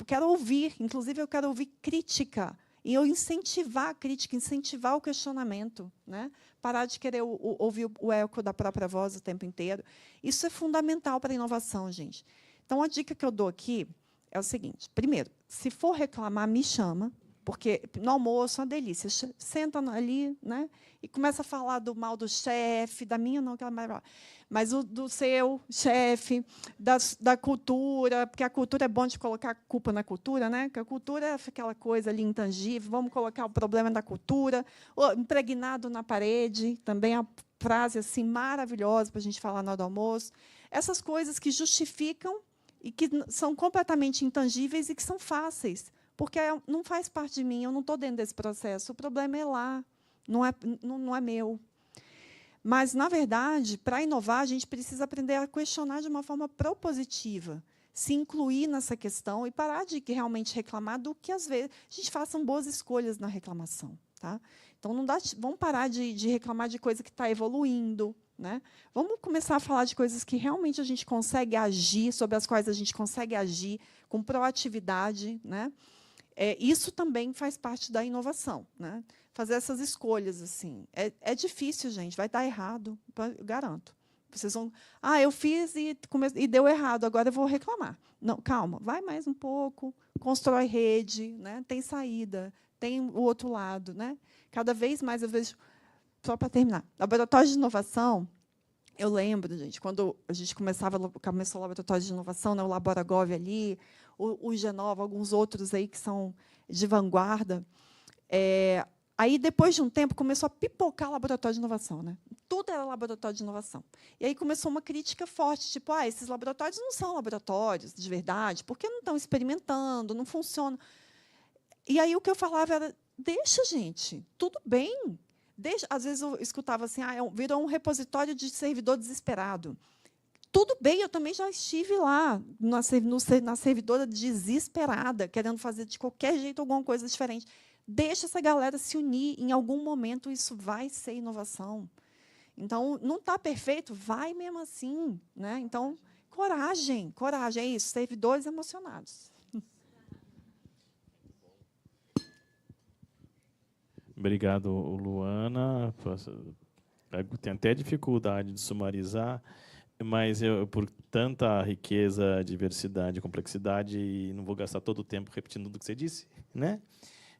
Quero ouvir, inclusive eu quero ouvir crítica. E eu incentivar a crítica, incentivar o questionamento, né? Parar de querer ouvir o eco da própria voz o tempo inteiro. Isso é fundamental para a inovação, gente. Então, a dica que eu dou aqui é o seguinte. Primeiro, se for reclamar, me chama, porque no almoço é uma delícia. Senta ali, né, e começa a falar do mal do chefe, da minha não, aquela mas do seu chefe, da cultura, porque a cultura é bom de colocar a culpa na cultura, né? Porque a cultura é aquela coisa ali intangível, vamos colocar o problema da cultura, impregnado na parede, também é uma frase assim maravilhosa para a gente falar na hora do almoço. Essas coisas que justificam e que são completamente intangíveis e que são fáceis, porque não faz parte de mim, eu não estou dentro desse processo, o problema é lá, não é meu. Mas, na verdade, para inovar, a gente precisa aprender a questionar de uma forma propositiva, se incluir nessa questão e parar de realmente reclamar do que, às vezes, a gente faça boas escolhas na reclamação. Tá? Então, não dá, vamos parar de reclamar de coisa que está evoluindo, né? Vamos começar a falar de coisas que realmente a gente consegue agir, sobre as quais a gente consegue agir com proatividade, né? Isso também faz parte da inovação, né? Fazer essas escolhas assim. É difícil, gente, vai dar errado, eu garanto. Vocês vão, eu fiz e deu errado, agora eu vou reclamar. Não, calma, vai mais um pouco, constrói rede, né? Tem saída, tem o outro lado, né? Cada vez mais eu vejo, só para terminar, laboratório de inovação. Eu lembro, gente, quando a gente começou o laboratório de inovação, né, o Laboragov ali, o Genova, alguns outros aí que são de vanguarda. Aí, depois de um tempo, começou a pipocar laboratório de inovação, né? Tudo era laboratório de inovação. E aí começou uma crítica forte, tipo, esses laboratórios não são laboratórios de verdade, porque não estão experimentando, não funcionam. E aí o que eu falava era, deixa, gente, tudo bem. Deixa. Às vezes eu escutava assim, virou um repositório de servidor desesperado. Tudo bem, eu também já estive lá, na servidora desesperada, querendo fazer de qualquer jeito alguma coisa diferente. Deixa essa galera se unir, em algum momento isso vai ser inovação. Então, não está perfeito, vai mesmo assim, né? Então, coragem, é isso, servidores emocionados. Obrigado, Luana. Tenho até dificuldade de sumarizar, mas por tanta riqueza, diversidade, complexidade, não vou gastar todo o tempo repetindo tudo que você disse, né?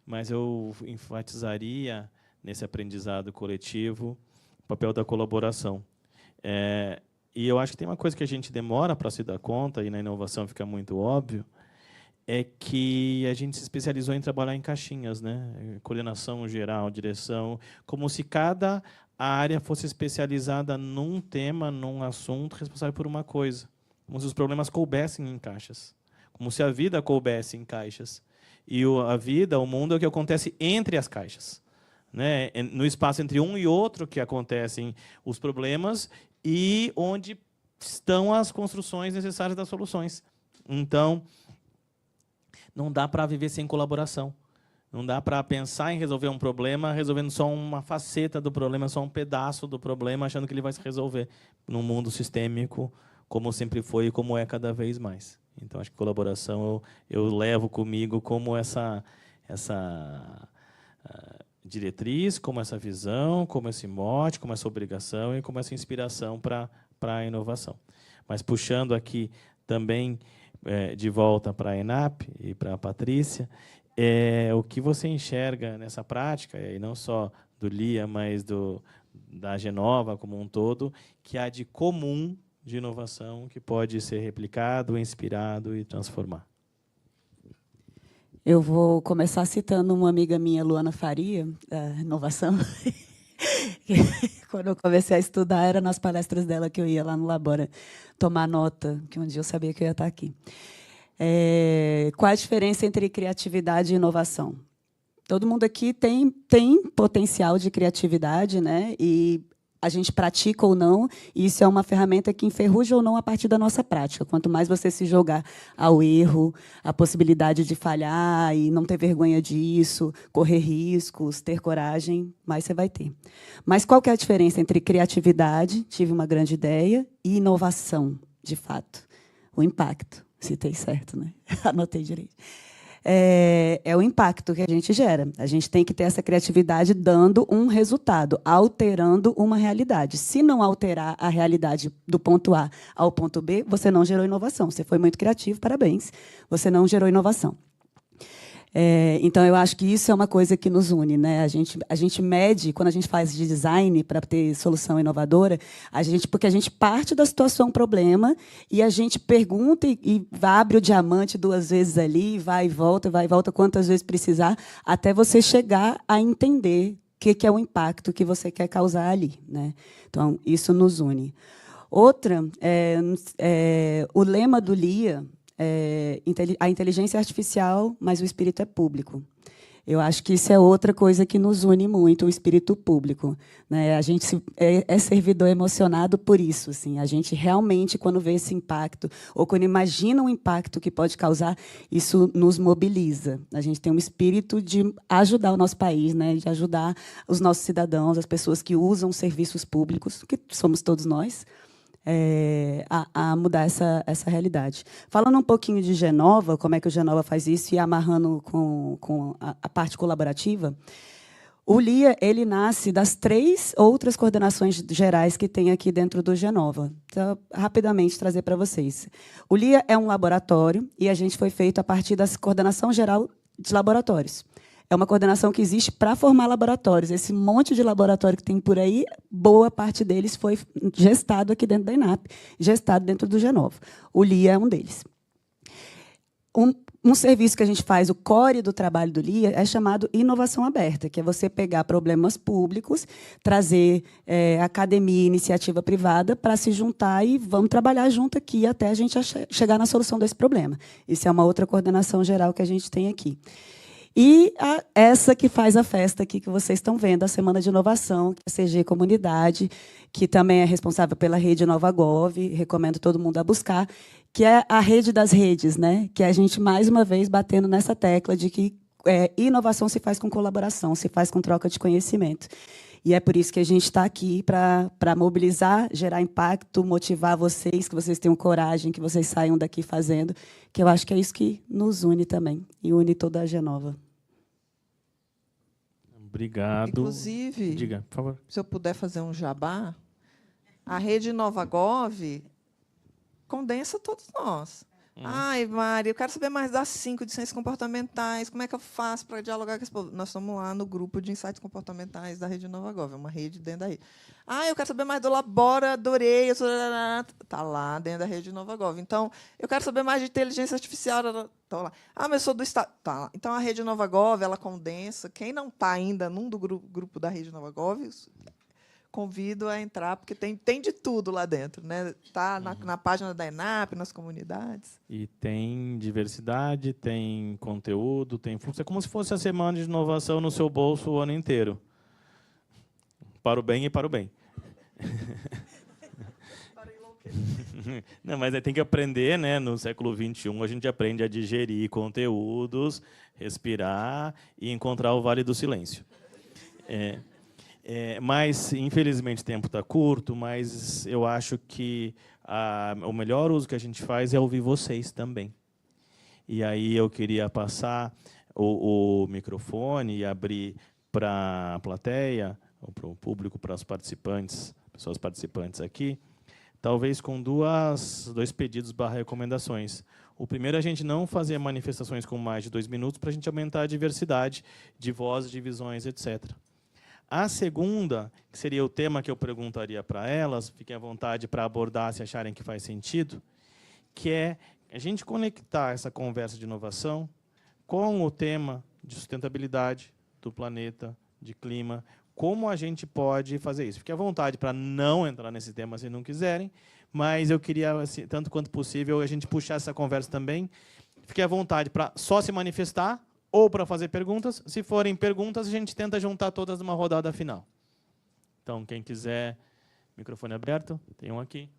Mas eu enfatizaria nesse aprendizado coletivo o papel da colaboração. E eu acho que tem uma coisa que a gente demora para se dar conta, e na inovação fica muito óbvio, é que a gente se especializou em trabalhar em caixinhas, né? Coordenação geral, direção, como se cada área fosse especializada num tema, num assunto, responsável por uma coisa. Como se os problemas coubessem em caixas. Como se a vida coubesse em caixas. E a vida, o mundo, é o que acontece entre as caixas, né? No espaço entre um e outro que acontecem os problemas e onde estão as construções necessárias das soluções. Então, não dá para viver sem colaboração. Não dá para pensar em resolver um problema resolvendo só uma faceta do problema, só um pedaço do problema, achando que ele vai se resolver num mundo sistêmico, como sempre foi e como é cada vez mais. Então, acho que colaboração eu levo comigo como essa diretriz, como essa visão, como esse mote, como essa obrigação e como essa inspiração para a inovação. Mas, puxando aqui também de volta para a ENAP e para a Patrícia, o que você enxerga nessa prática, e não só do LIA, mas da Genova como um todo, que há de comum de inovação que pode ser replicado, inspirado e transformar? Eu vou começar citando uma amiga minha, Luana Faria, da inovação. Quando eu comecei a estudar, era nas palestras dela que eu ia lá no Labora tomar nota, que um dia eu sabia que eu ia estar aqui. Qual a diferença entre criatividade e inovação? Todo mundo aqui tem potencial de criatividade, né? E a gente pratica ou não, e isso é uma ferramenta que enferruja ou não a partir da nossa prática. Quanto mais você se jogar ao erro, a possibilidade de falhar e não ter vergonha disso, correr riscos, ter coragem, mais você vai ter. Mas qual que é a diferença entre criatividade, tive uma grande ideia, e inovação, de fato? O impacto. Citei certo, né? Anotei direito. É o impacto que a gente gera. A gente tem que ter essa criatividade dando um resultado, alterando uma realidade. Se não alterar a realidade do ponto A ao ponto B, você não gerou inovação. Você foi muito criativo, parabéns. Você não gerou inovação. Então, eu acho que isso é uma coisa que nos une, né? A gente mede, quando a gente faz de design para ter solução inovadora, porque a gente parte da situação problema e a gente pergunta e abre o diamante 2 vezes ali, vai e volta quantas vezes precisar, até você chegar a entender o que é o impacto que você quer causar ali, né? Então, isso nos une. Outra, o lema do LIA, a inteligência artificial, mas o espírito é público. Eu acho que isso é outra coisa que nos une muito, o espírito público, né? A gente é servidor emocionado por isso. Assim. A gente realmente, quando vê esse impacto, ou quando imagina o impacto que pode causar, isso nos mobiliza. A gente tem um espírito de ajudar o nosso país, né? De ajudar os nossos cidadãos, as pessoas que usam serviços públicos, que somos todos nós, a mudar essa realidade. Falando um pouquinho de Genova, como é que o Genova faz isso, e amarrando com a parte colaborativa, o LIA ele nasce das 3 outras coordenações gerais que tem aqui dentro do Genova. Então, rapidamente trazer para vocês. O LIA é um laboratório e a gente foi feito a partir da Coordenação Geral de Laboratórios. É uma coordenação que existe para formar laboratórios. Esse monte de laboratório que tem por aí, boa parte deles foi gestado aqui dentro da ENAP, gestado dentro do Genova. O LIA é um deles. Um serviço que a gente faz, o core do trabalho do LIA, é chamado inovação aberta, que é você pegar problemas públicos, trazer academia e iniciativa privada para se juntar e vamos trabalhar junto aqui até a gente chegar na solução desse problema. Isso é uma outra coordenação geral que a gente tem aqui. E essa que faz a festa aqui que vocês estão vendo, a Semana de Inovação, que é a CG Comunidade, que também é responsável pela rede NovaGov, recomendo todo mundo a buscar, que é a rede das redes, né? Que é a gente, mais uma vez, batendo nessa tecla de que inovação se faz com colaboração, se faz com troca de conhecimento. E é por isso que a gente está aqui, para mobilizar, gerar impacto, motivar vocês, que vocês tenham coragem, que vocês saiam daqui fazendo, que eu acho que é isso que nos une também, e une toda a Genova. Obrigado. Inclusive, diga, por favor. Se eu puder fazer um jabá, a rede NovaGov condensa todos nós. Ai, Mari, eu quero saber mais das 5 de ciências comportamentais. Como é que eu faço para dialogar com esse povo? Nós estamos lá no grupo de insights comportamentais da rede NovaGov, é uma rede dentro da rede. Ah, eu quero saber mais do Labora, adorei. Está lá dentro da rede NovaGov. Então, eu quero saber mais de inteligência artificial. Tá lá. Ah, mas eu sou do Estado. Tá lá. Então, a rede NovaGov, ela condensa. Quem não está ainda num do grupo da rede NovaGov, convido a entrar, porque tem de tudo lá dentro. Está na página da ENAP, nas comunidades. E tem diversidade, tem conteúdo, tem fluxo. É como se fosse a Semana de Inovação no seu bolso o ano inteiro. Para o bem e para o bem. Não, mas tem que aprender, né? No século XXI, a gente aprende a digerir conteúdos, respirar e encontrar o Vale do Silêncio. Mas, infelizmente, o tempo está curto, mas eu acho que o melhor uso que a gente faz é ouvir vocês também. E aí eu queria passar o microfone e abrir para a plateia, para o público, para os participantes, pessoas participantes aqui, talvez com dois pedidos / recomendações. O primeiro é a gente não fazer manifestações com mais de 2 minutos para a gente aumentar a diversidade de vozes, de visões, etc. A segunda, que seria o tema que eu perguntaria para elas, fiquem à vontade para abordar se acharem que faz sentido, que é a gente conectar essa conversa de inovação com o tema de sustentabilidade do planeta, de clima, como a gente pode fazer isso. Fiquem à vontade para não entrar nesse tema se não quiserem, mas eu queria, assim, tanto quanto possível, a gente puxar essa conversa também. Fiquem à vontade para só se manifestar ou para fazer perguntas. Se forem perguntas, a gente tenta juntar todas numa rodada final. Então, quem quiser, microfone aberto, tem um aqui.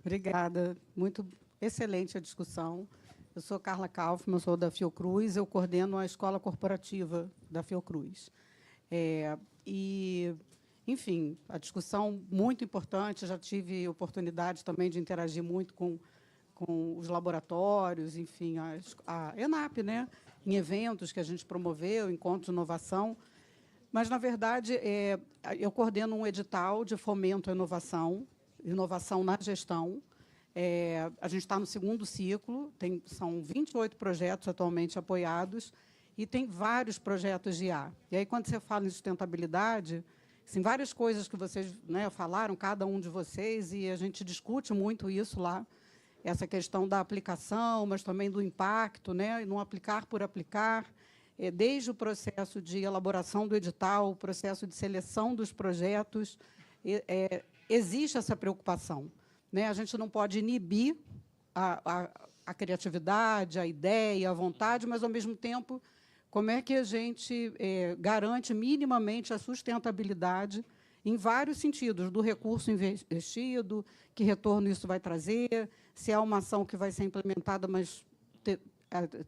Obrigada. Muito excelente a discussão. Eu sou Carla Kaufmann, eu sou da Fiocruz, eu coordeno a escola corporativa da Fiocruz. Enfim, a discussão muito importante, já tive oportunidade também de interagir muito com os laboratórios, enfim, a ENAP, né, em eventos que a gente promoveu, encontros de inovação. Mas, na verdade, eu coordeno um edital de fomento à inovação na gestão. A gente está no 2º ciclo, são 28 projetos atualmente apoiados e tem vários projetos de IA. E aí, quando você fala em sustentabilidade, assim, várias coisas que vocês, né, falaram, cada um de vocês, e a gente discute muito isso lá, essa questão da aplicação, mas também do impacto, né, e não aplicar por aplicar, desde o processo de elaboração do edital, o processo de seleção dos projetos, existe essa preocupação. Né? A gente não pode inibir a a criatividade, a ideia, a vontade, mas, ao mesmo tempo, como é que a gente garante minimamente a sustentabilidade em vários sentidos, do recurso investido, que retorno isso vai trazer, se é uma ação que vai ser implementada, mas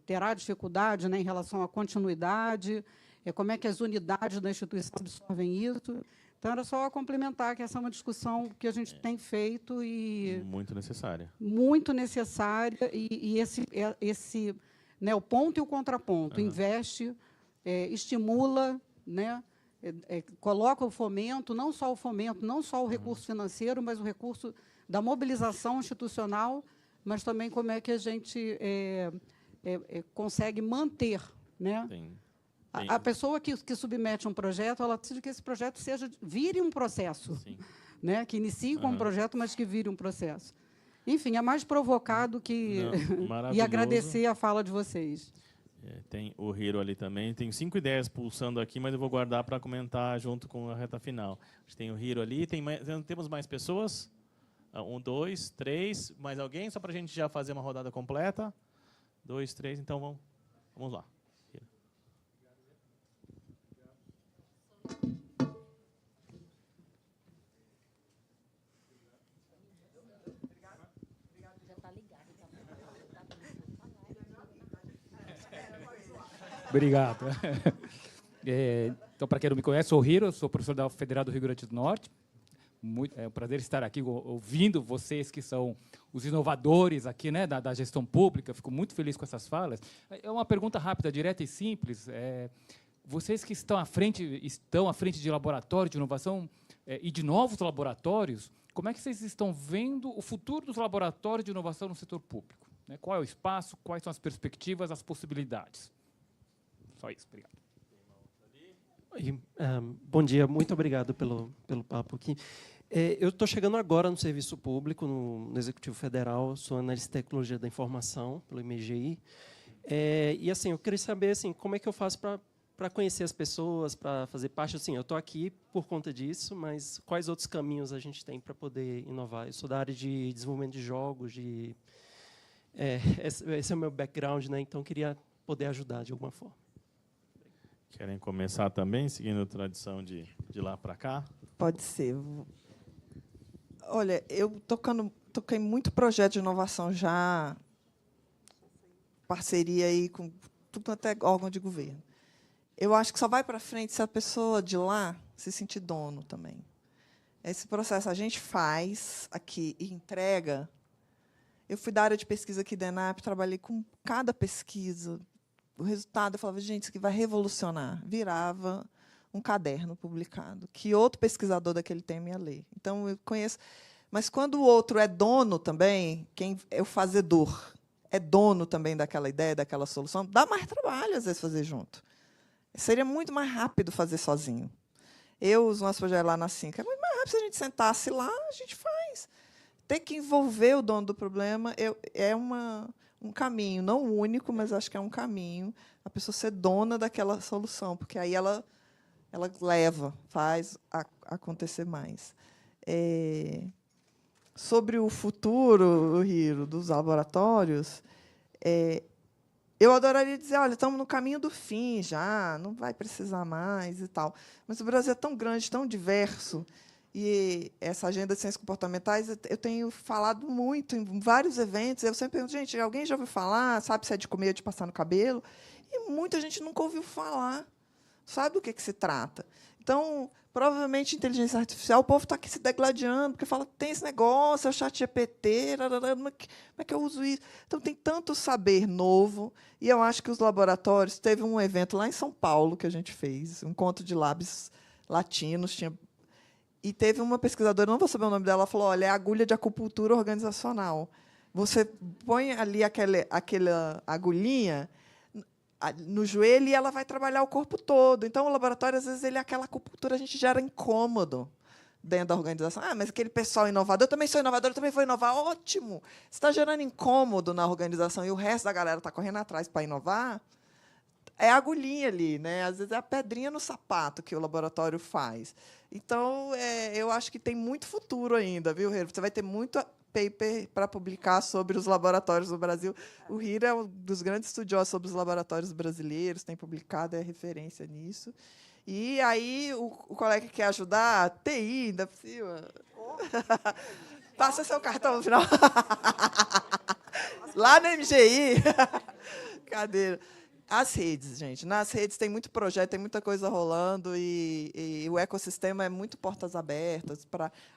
terá dificuldade, né, em relação à continuidade, como é que as unidades da instituição absorvem isso. Então, era só complementar que essa é uma discussão que a gente tem feito e muito necessária. Muito necessária, e esse né, o ponto e o contraponto, investe, estimula, né, coloca o fomento, não só o recurso financeiro, mas o recurso da mobilização institucional, mas também como é que a gente consegue manter, né? Sim. A pessoa que submete um projeto, ela precisa que esse projeto vire um processo, né? Que inicie com um projeto, mas que vire um processo. Enfim, é mais provocado que e agradecer a fala de vocês. Tem o Hiro ali também. Tem 5 ideias pulsando aqui, mas eu vou guardar para comentar junto com a reta final. Tem o Hiro ali. Temos mais pessoas? 1, 2, 3. Mais alguém? Só para a gente já fazer uma rodada completa. 2, 3. Então, vamos lá. Obrigado. Então, para quem não me conhece, sou o Hiro, sou professor da Federal do Rio Grande do Norte. É um prazer estar aqui ouvindo vocês que são os inovadores aqui, né, da gestão pública. Fico muito feliz com essas falas. É uma pergunta rápida, direta e simples. Vocês que estão à frente de laboratório de inovação e de novos laboratórios, como é que vocês estão vendo o futuro dos laboratórios de inovação no setor público? Qual é o espaço, quais são as perspectivas, as possibilidades? Só isso, obrigado. Bom dia, muito obrigado pelo papo aqui. Eu estou chegando agora no serviço público, no Executivo Federal, sou analista de tecnologia da informação, pelo IMGI. E assim, eu queria saber assim, como é que eu faço para conhecer as pessoas, para fazer parte. Assim, eu estou aqui por conta disso, mas quais outros caminhos a gente tem para poder inovar? Eu sou da área de desenvolvimento de jogos, esse é o meu background, né? Então, eu queria poder ajudar de alguma forma. Querem começar também, seguindo a tradição de lá para cá? Pode ser. Olha, eu toquei muito projeto de inovação já, parceria aí com tudo até órgão de governo. Eu acho que só vai para frente se a pessoa de lá se sentir dono também. Esse processo a gente faz aqui e entrega. Eu fui da área de pesquisa aqui da ENAP, trabalhei com cada pesquisa. O resultado, eu falava, gente, isso aqui vai revolucionar. Virava um caderno publicado, que outro pesquisador daquele tema ia ler. Então, eu conheço. Mas, quando o outro é dono também, quem é o fazedor, é dono também daquela ideia, daquela solução, dá mais trabalho, às vezes, fazer junto. Seria muito mais rápido fazer sozinho. Os nossos projetos lá na Cinca, é muito mais rápido se a gente sentasse lá, a gente faz. Ter que envolver o dono do problema é um caminho, não único, mas acho que é um caminho, a pessoa ser dona daquela solução, porque aí ela faz acontecer mais. Sobre o futuro, Hiro, dos laboratórios, eu adoraria dizer, olha, estamos no caminho do fim já, não vai precisar mais e tal. Mas o Brasil é tão grande, tão diverso, e essa agenda de ciências comportamentais, eu tenho falado muito em vários eventos. Eu sempre pergunto, gente, alguém já ouviu falar? Sabe se é de comer ou de passar no cabelo? E muita gente nunca ouviu falar. Sabe do que se trata? Então, provavelmente, inteligência artificial, o povo está aqui se degladiando, porque fala, tem esse negócio, é o ChatGPT, como é que eu uso isso? Então, tem tanto saber novo, e eu acho que os laboratórios... Teve um evento lá em São Paulo que a gente fez, um encontro de labs latinos, e teve uma pesquisadora, não vou saber o nome dela, ela falou, olha, é a agulha de acupuntura organizacional. Você põe ali aquela agulhinha no joelho e ela vai trabalhar o corpo todo. Então, o laboratório, às vezes, aquela acupuntura, a gente gera incômodo dentro da organização. Mas aquele pessoal inovador, eu também sou inovador, eu também vou inovar. Ótimo! Você está gerando incômodo na organização e o resto da galera está correndo atrás para inovar. é a agulhinha ali, né? Às vezes é a pedrinha no sapato que o laboratório faz. Então, eu acho que tem muito futuro ainda, viu, Hiro? Você vai ter muito paper para publicar sobre os laboratórios do Brasil. O Hiro é um dos grandes estudiosos sobre os laboratórios brasileiros, tem publicado, é referência nisso. E aí, o colega que quer ajudar, TI, ainda por cima. Passa seu cartão no final. Lá na MGI. Cadeira. As redes, gente. Nas redes tem muito projeto, tem muita coisa rolando e o ecossistema é muito portas abertas.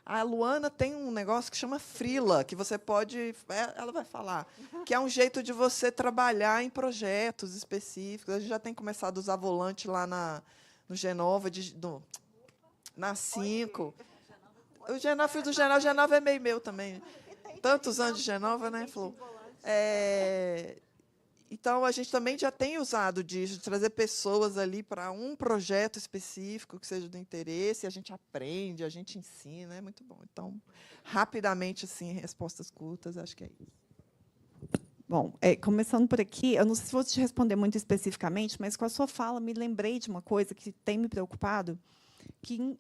A Luana tem um negócio que chama Freela, que você pode... Ela vai falar. Que é um jeito de você trabalhar em projetos específicos. A gente já tem começado a usar volante lá no Genova, na 5. O Genova, filho do Genova, Genova é meio meu também. Tantos anos de Genova, né, Flor? Então, a gente também já tem usado disso, de trazer pessoas ali para um projeto específico que seja do interesse, a gente aprende, a gente ensina, é muito bom. Então, rapidamente, assim, respostas curtas, acho que é isso. Bom, começando por aqui, eu não sei se vou te responder muito especificamente, mas com a sua fala me lembrei de uma coisa que tem me preocupado, que,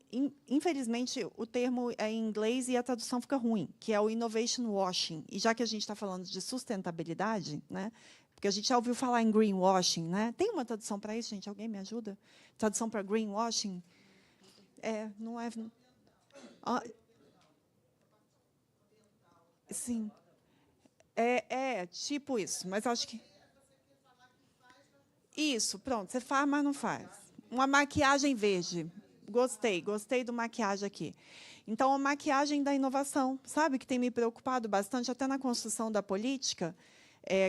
infelizmente, o termo é em inglês e a tradução fica ruim, que é o innovation washing. E já que a gente está falando de sustentabilidade, né, porque a gente já ouviu falar em greenwashing, né? Tem uma tradução para isso, gente? Alguém me ajuda? Tradução para greenwashing? Não é... Sim. Tipo isso, mas acho que... Isso, pronto, você faz, mas não faz. Uma maquiagem verde. Gostei do maquiagem aqui. Então, a maquiagem da inovação, sabe, que tem me preocupado bastante, até na construção da política,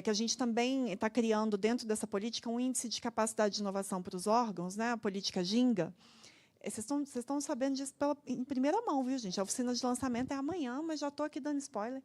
que a gente também está criando, dentro dessa política, um índice de capacidade de inovação para os órgãos, né, a política Ginga. Vocês estão sabendo disso em primeira mão, viu, gente? A oficina de lançamento é amanhã, mas já estou aqui dando spoiler.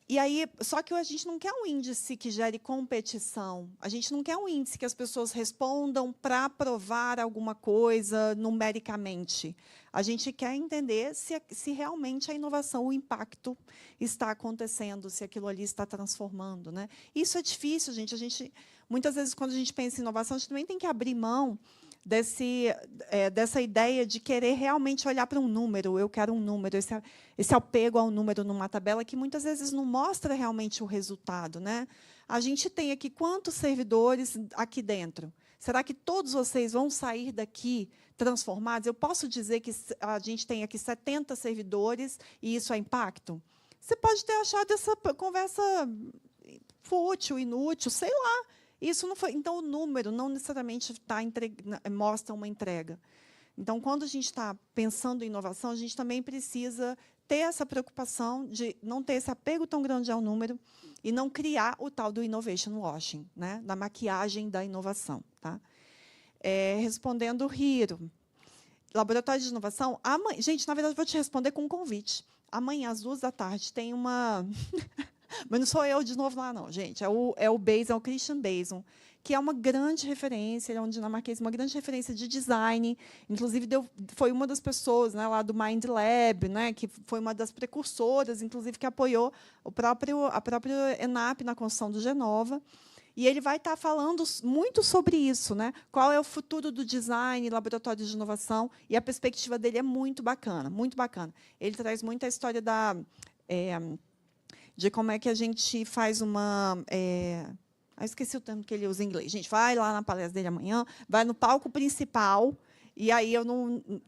E aí, só que a gente não quer um índice que gere competição. A gente não quer um índice que as pessoas respondam para provar alguma coisa numericamente. A gente quer entender se realmente a inovação, o impacto está acontecendo, se aquilo ali está transformando, né? Isso é difícil, gente. Muitas vezes, quando a gente pensa em inovação, a gente também tem que abrir mão dessa ideia de querer realmente olhar para um número. Eu quero um número, esse apego ao número numa tabela que muitas vezes não mostra realmente o resultado, né? A gente tem aqui quantos servidores aqui dentro? Será que todos vocês vão sair daqui transformados? Eu posso dizer que a gente tem aqui 70 servidores e isso é impacto? Você pode ter achado essa conversa fútil, inútil, sei lá. Isso não foi. Então, o número não necessariamente mostra uma entrega. Então, quando a gente está pensando em inovação, a gente também precisa ter essa preocupação de não ter esse apego tão grande ao número e não criar o tal do innovation washing, né, da maquiagem da inovação. Tá? Respondendo o Hiro, laboratório de inovação. Gente, na verdade, vou te responder com um convite. Amanhã, às 14h, tem uma... Mas não sou eu de novo lá, não, gente. É o Bason, é o Christian Bason, que é uma grande referência, ele é um dinamarquês, uma grande referência de design. Inclusive, foi uma das pessoas, né, lá do Mind Lab, né, que foi uma das precursoras, inclusive, que apoiou a própria ENAP na construção do Genova. E ele vai estar falando muito sobre isso, né? Qual é o futuro do design, laboratório de inovação, e a perspectiva dele é muito bacana, muito bacana. Ele traz muito a história de como é que a gente faz uma... esqueci o termo que ele usa em inglês. A gente vai lá na palestra dele amanhã, vai no palco principal, e aí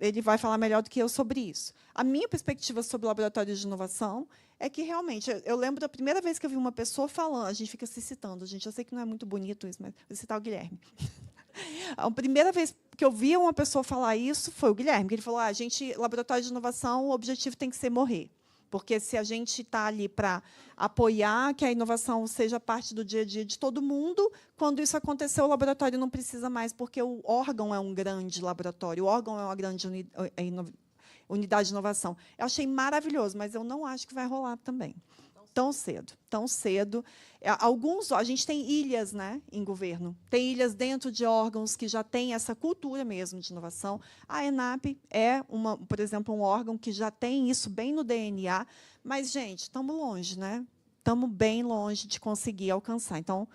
ele vai falar melhor do que eu sobre isso. A minha perspectiva sobre o laboratório de inovação é que, realmente, eu lembro da primeira vez que eu vi uma pessoa falando, a gente fica se citando, gente, eu sei que não é muito bonito isso, mas vou citar o Guilherme. A primeira vez que eu vi uma pessoa falar isso foi o Guilherme, que ele falou, laboratório de inovação, o objetivo tem que ser morrer. Porque, se a gente está ali para apoiar que a inovação seja parte do dia a dia de todo mundo, quando isso acontecer, o laboratório não precisa mais, porque o órgão é um grande laboratório, o órgão é uma grande unidade de inovação. Eu achei maravilhoso, mas eu não acho que vai rolar também. Tão cedo, tão cedo. A gente tem ilhas, né, em governo. Tem ilhas dentro de órgãos que já têm essa cultura mesmo de inovação. A ENAP é, por exemplo, um órgão que já tem isso bem no DNA, mas, gente, estamos longe, né? Estamos bem longe de conseguir alcançar. Então,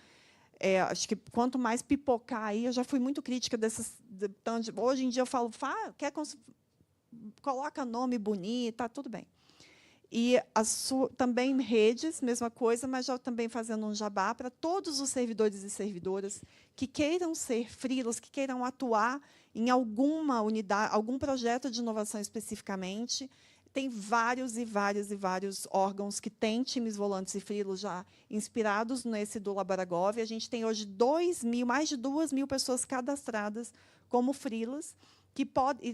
acho que quanto mais pipocar aí, eu já fui muito crítica dessas. Hoje em dia eu falo, coloca nome bonito, tá tudo bem. E também redes, mesma coisa, mas já também fazendo um jabá para todos os servidores e servidoras que queiram ser freelas, que queiram atuar em alguma unidade, algum projeto de inovação especificamente. Tem vários órgãos que têm times volantes e freelas já inspirados nesse do Labaragov. A gente tem hoje mais de 2.000 pessoas cadastradas como freelas, que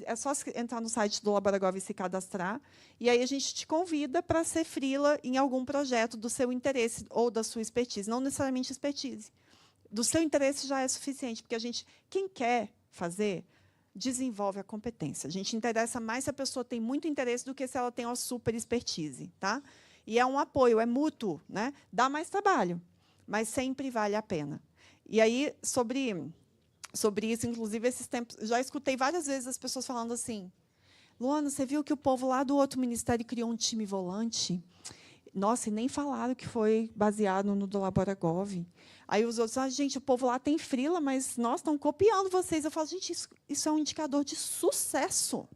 é só entrar no site do Labaragov e se cadastrar, e aí a gente te convida para ser freela em algum projeto do seu interesse ou da sua expertise, não necessariamente expertise. Do seu interesse já é suficiente, porque quem quer fazer, desenvolve a competência. A gente interessa mais se a pessoa tem muito interesse do que se ela tem uma super expertise. Tá? E é um apoio, é mútuo, né? Dá mais trabalho, mas sempre vale a pena. E aí, sobre isso, inclusive, esses tempos, já escutei várias vezes as pessoas falando assim, Luana, você viu que o povo lá do outro ministério criou um time volante? Nossa, e nem falaram que foi baseado no do Labaragov. Aí os outros, gente, o povo lá tem freela, mas nós estão copiando vocês. Eu falo, gente, isso é um indicador de sucesso.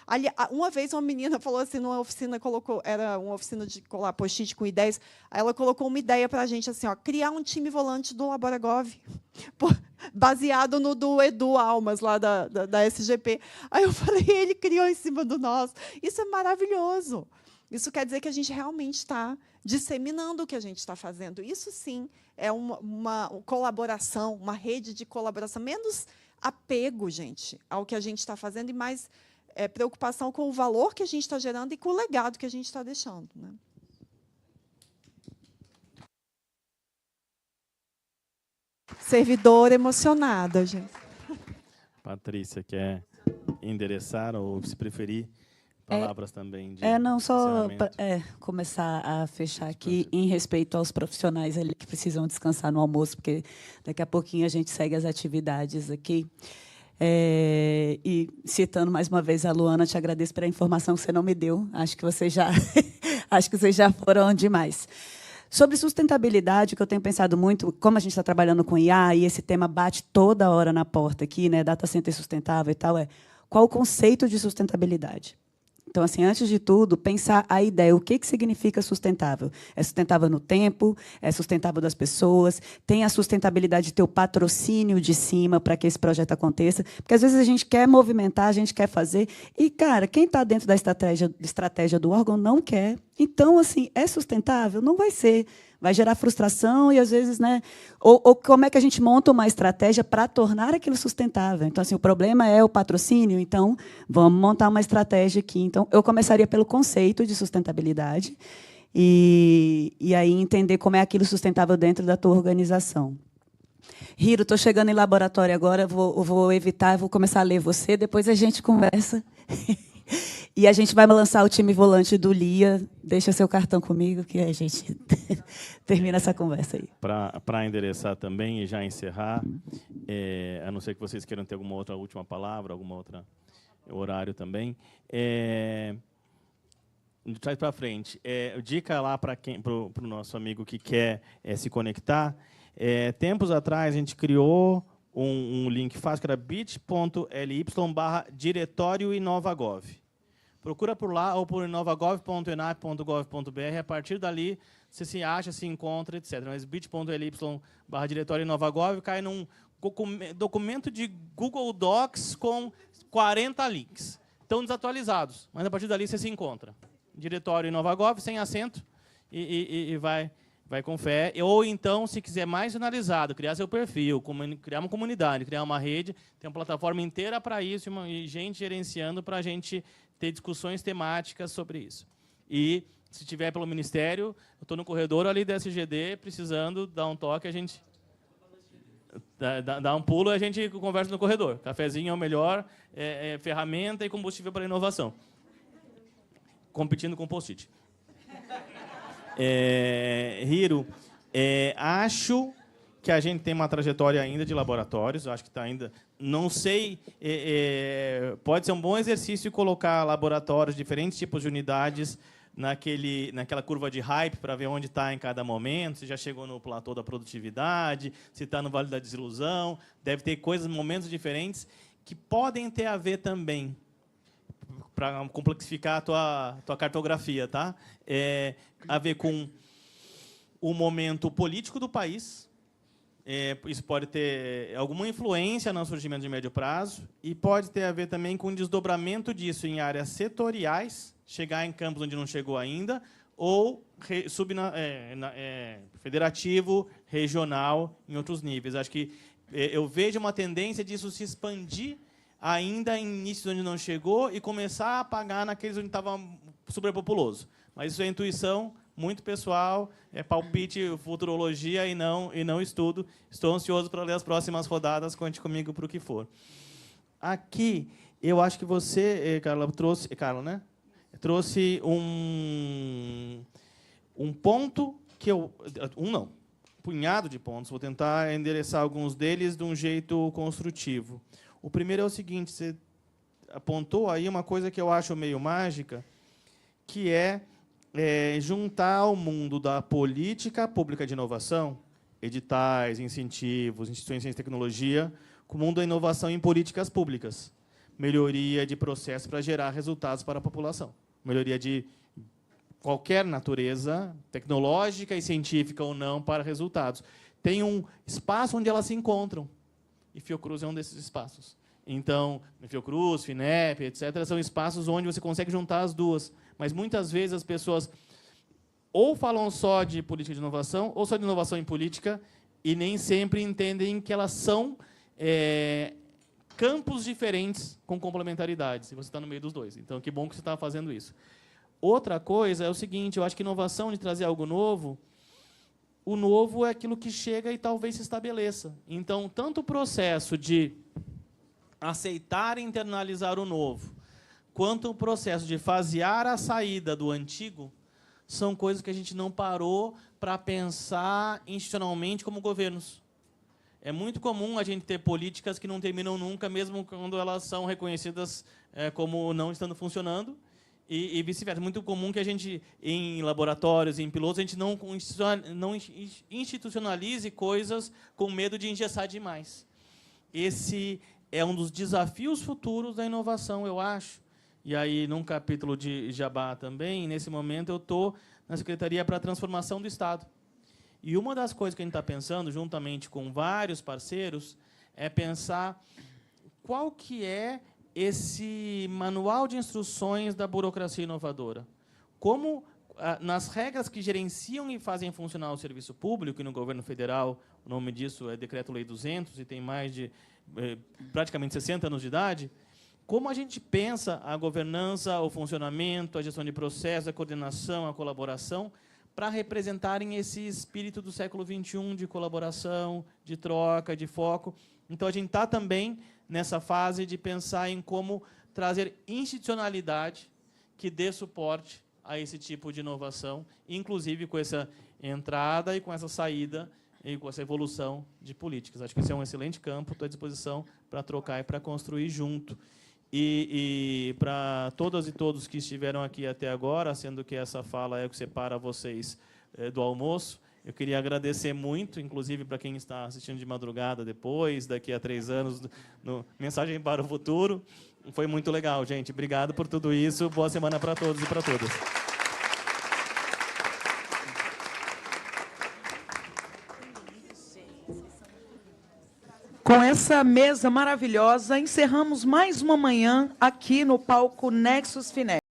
Ali, uma vez uma menina falou assim, numa oficina, era uma oficina de colar post-it com ideias, aí ela colocou uma ideia para a gente, assim, criar um time volante do Labaragov, baseado no do Edu Almas, lá da SGP. Aí eu falei, ele criou em cima do nosso. Isso é maravilhoso. Isso quer dizer que a gente realmente está disseminando o que a gente está fazendo. Isso, sim, é uma colaboração, uma rede de colaboração. Menos apego, gente, ao que a gente está fazendo e mais preocupação com o valor que a gente está gerando e com o legado que a gente está deixando. Né? Servidora emocionada, gente. Patrícia, quer endereçar ou, se preferir, palavras também de não, só começar a fechar aqui em respeito aos profissionais ali que precisam descansar no almoço, porque daqui a pouquinho a gente segue as atividades aqui. E citando mais uma vez a Luana, te agradeço pela informação que você não me deu. Acho que vocês já foram demais. Sobre sustentabilidade, que eu tenho pensado muito, como a gente está trabalhando com IA, e esse tema bate toda hora na porta aqui, né, data center sustentável e tal, qual o conceito de sustentabilidade? Então, assim, antes de tudo, pensar a ideia, o que significa sustentável? É sustentável no tempo? É sustentável das pessoas? Tem a sustentabilidade de ter o patrocínio de cima para que esse projeto aconteça? Porque, às vezes, a gente quer movimentar, a gente quer fazer, e, cara, quem está dentro da estratégia do órgão não quer. Então, assim, é sustentável? Não vai ser. Vai gerar frustração e, às vezes, né? Ou como é que a gente monta uma estratégia para tornar aquilo sustentável? Então, assim, o problema é o patrocínio, então vamos montar uma estratégia aqui. Então, eu começaria pelo conceito de sustentabilidade e aí entender como é aquilo sustentável dentro da tua organização. Hiro, estou chegando em laboratório agora, vou evitar, vou começar a ler você, depois a gente conversa. E a gente vai lançar o time volante do LIA. Deixa seu cartão comigo, que a gente termina essa conversa aí. Para endereçar também e já encerrar, a não ser que vocês queiram ter alguma outra última palavra, alguma outra horário também, de trás para frente, dica lá para o nosso amigo que quer se conectar. Tempos atrás, a gente criou um link fácil, que era bit.ly/diretório inovagov. Procura por lá ou por inovagov.enap.gov.br. A partir dali, você se acha, se encontra, etc. Mas bit.ly/diretório inovagov cai num documento de Google Docs com 40 links. Estão desatualizados, mas a partir dali você se encontra. Diretório inovagov, sem acento, e vai com fé. Ou então, se quiser mais analisado, criar seu perfil, criar uma comunidade, criar uma rede, tem uma plataforma inteira para isso e gente gerenciando para a gente ter discussões temáticas sobre isso. E, se tiver pelo Ministério, eu estou no corredor ali da SGD, precisando dar um toque, a gente dá um pulo e a gente conversa no corredor. Cafezinho é o melhor, ferramenta e combustível para a inovação. Competindo com o post-it. Hiro, acho que a gente tem uma trajetória ainda de laboratórios, acho que está ainda, não sei, pode ser um bom exercício colocar laboratórios, diferentes tipos de unidades naquela curva de hype para ver onde está em cada momento, se já chegou no platô da produtividade, se está no vale da desilusão. Deve ter coisas, momentos diferentes que podem ter a ver também, para complexificar a tua cartografia, tá? A ver com o momento político do país. Isso pode ter alguma influência no surgimento de médio prazo e pode ter a ver também com o desdobramento disso em áreas setoriais, chegar em campos onde não chegou ainda, ou federativo, regional, em outros níveis. Acho que eu vejo uma tendência disso se expandir ainda em inícios onde não chegou e começar a apagar naqueles onde estava superpopuloso. Mas isso é intuição muito pessoal, é palpite, futurologia e não estudo. Estou ansioso para ler as próximas rodadas, conte comigo para o que for. Aqui, eu acho que você, Carla, trouxe um ponto que um punhado de pontos. Vou tentar endereçar alguns deles de um jeito construtivo. O primeiro é o seguinte: você apontou aí uma coisa que eu acho meio mágica, que é juntar o mundo da política pública de inovação, editais, incentivos, instituições de ciência e tecnologia, com o mundo da inovação em políticas públicas. Melhoria de processo para gerar resultados para a população. Melhoria de qualquer natureza, tecnológica e científica ou não, para resultados. Tem um espaço onde elas se encontram. E Fiocruz é um desses espaços. Então, Fiocruz, FINEP, etc., são espaços onde você consegue juntar as duas. Mas, muitas vezes, as pessoas ou falam só de política de inovação, ou só de inovação em política, e nem sempre entendem que elas são campos diferentes com complementaridades. E você está no meio dos dois. Então, que bom que você está fazendo isso. Outra coisa é o seguinte: eu acho que inovação de trazer algo novo, o novo é aquilo que chega e talvez se estabeleça. Então, tanto o processo de aceitar e internalizar o novo, quanto o processo de fasear a saída do antigo, são coisas que a gente não parou para pensar institucionalmente como governos. É muito comum a gente ter políticas que não terminam nunca, mesmo quando elas são reconhecidas como não estando funcionando, e vice-versa. É muito comum que a gente, em laboratórios, em pilotos, a gente não institucionalize coisas com medo de engessar demais. Esse é um dos desafios futuros da inovação, eu acho. E aí, num capítulo de Jabá também, nesse momento, eu estou na Secretaria para a Transformação do Estado. E uma das coisas que a gente está pensando, juntamente com vários parceiros, é pensar qual que é esse manual de instruções da burocracia inovadora. Como, nas regras que gerenciam e fazem funcionar o serviço público, e no governo federal, o nome disso é Decreto-Lei 200, e tem mais de praticamente 60 anos de idade, como a gente pensa a governança, o funcionamento, a gestão de processos, a coordenação, a colaboração, para representarem esse espírito do século XXI de colaboração, de troca, de foco. Então, a gente está também nessa fase de pensar em como trazer institucionalidade que dê suporte a esse tipo de inovação, inclusive com essa entrada e com essa saída e com essa evolução de políticas. Acho que esse é um excelente campo, estou à disposição para trocar e para construir junto. E para todas e todos que estiveram aqui até agora, sendo que essa fala é o que separa vocês do almoço, eu queria agradecer muito, inclusive para quem está assistindo de madrugada depois, daqui a 3 anos, no Mensagem para o Futuro. Foi muito legal, gente. Obrigado por tudo isso. Boa semana para todos e para todas. Com essa mesa maravilhosa, encerramos mais uma manhã aqui no palco Nexus FINEP.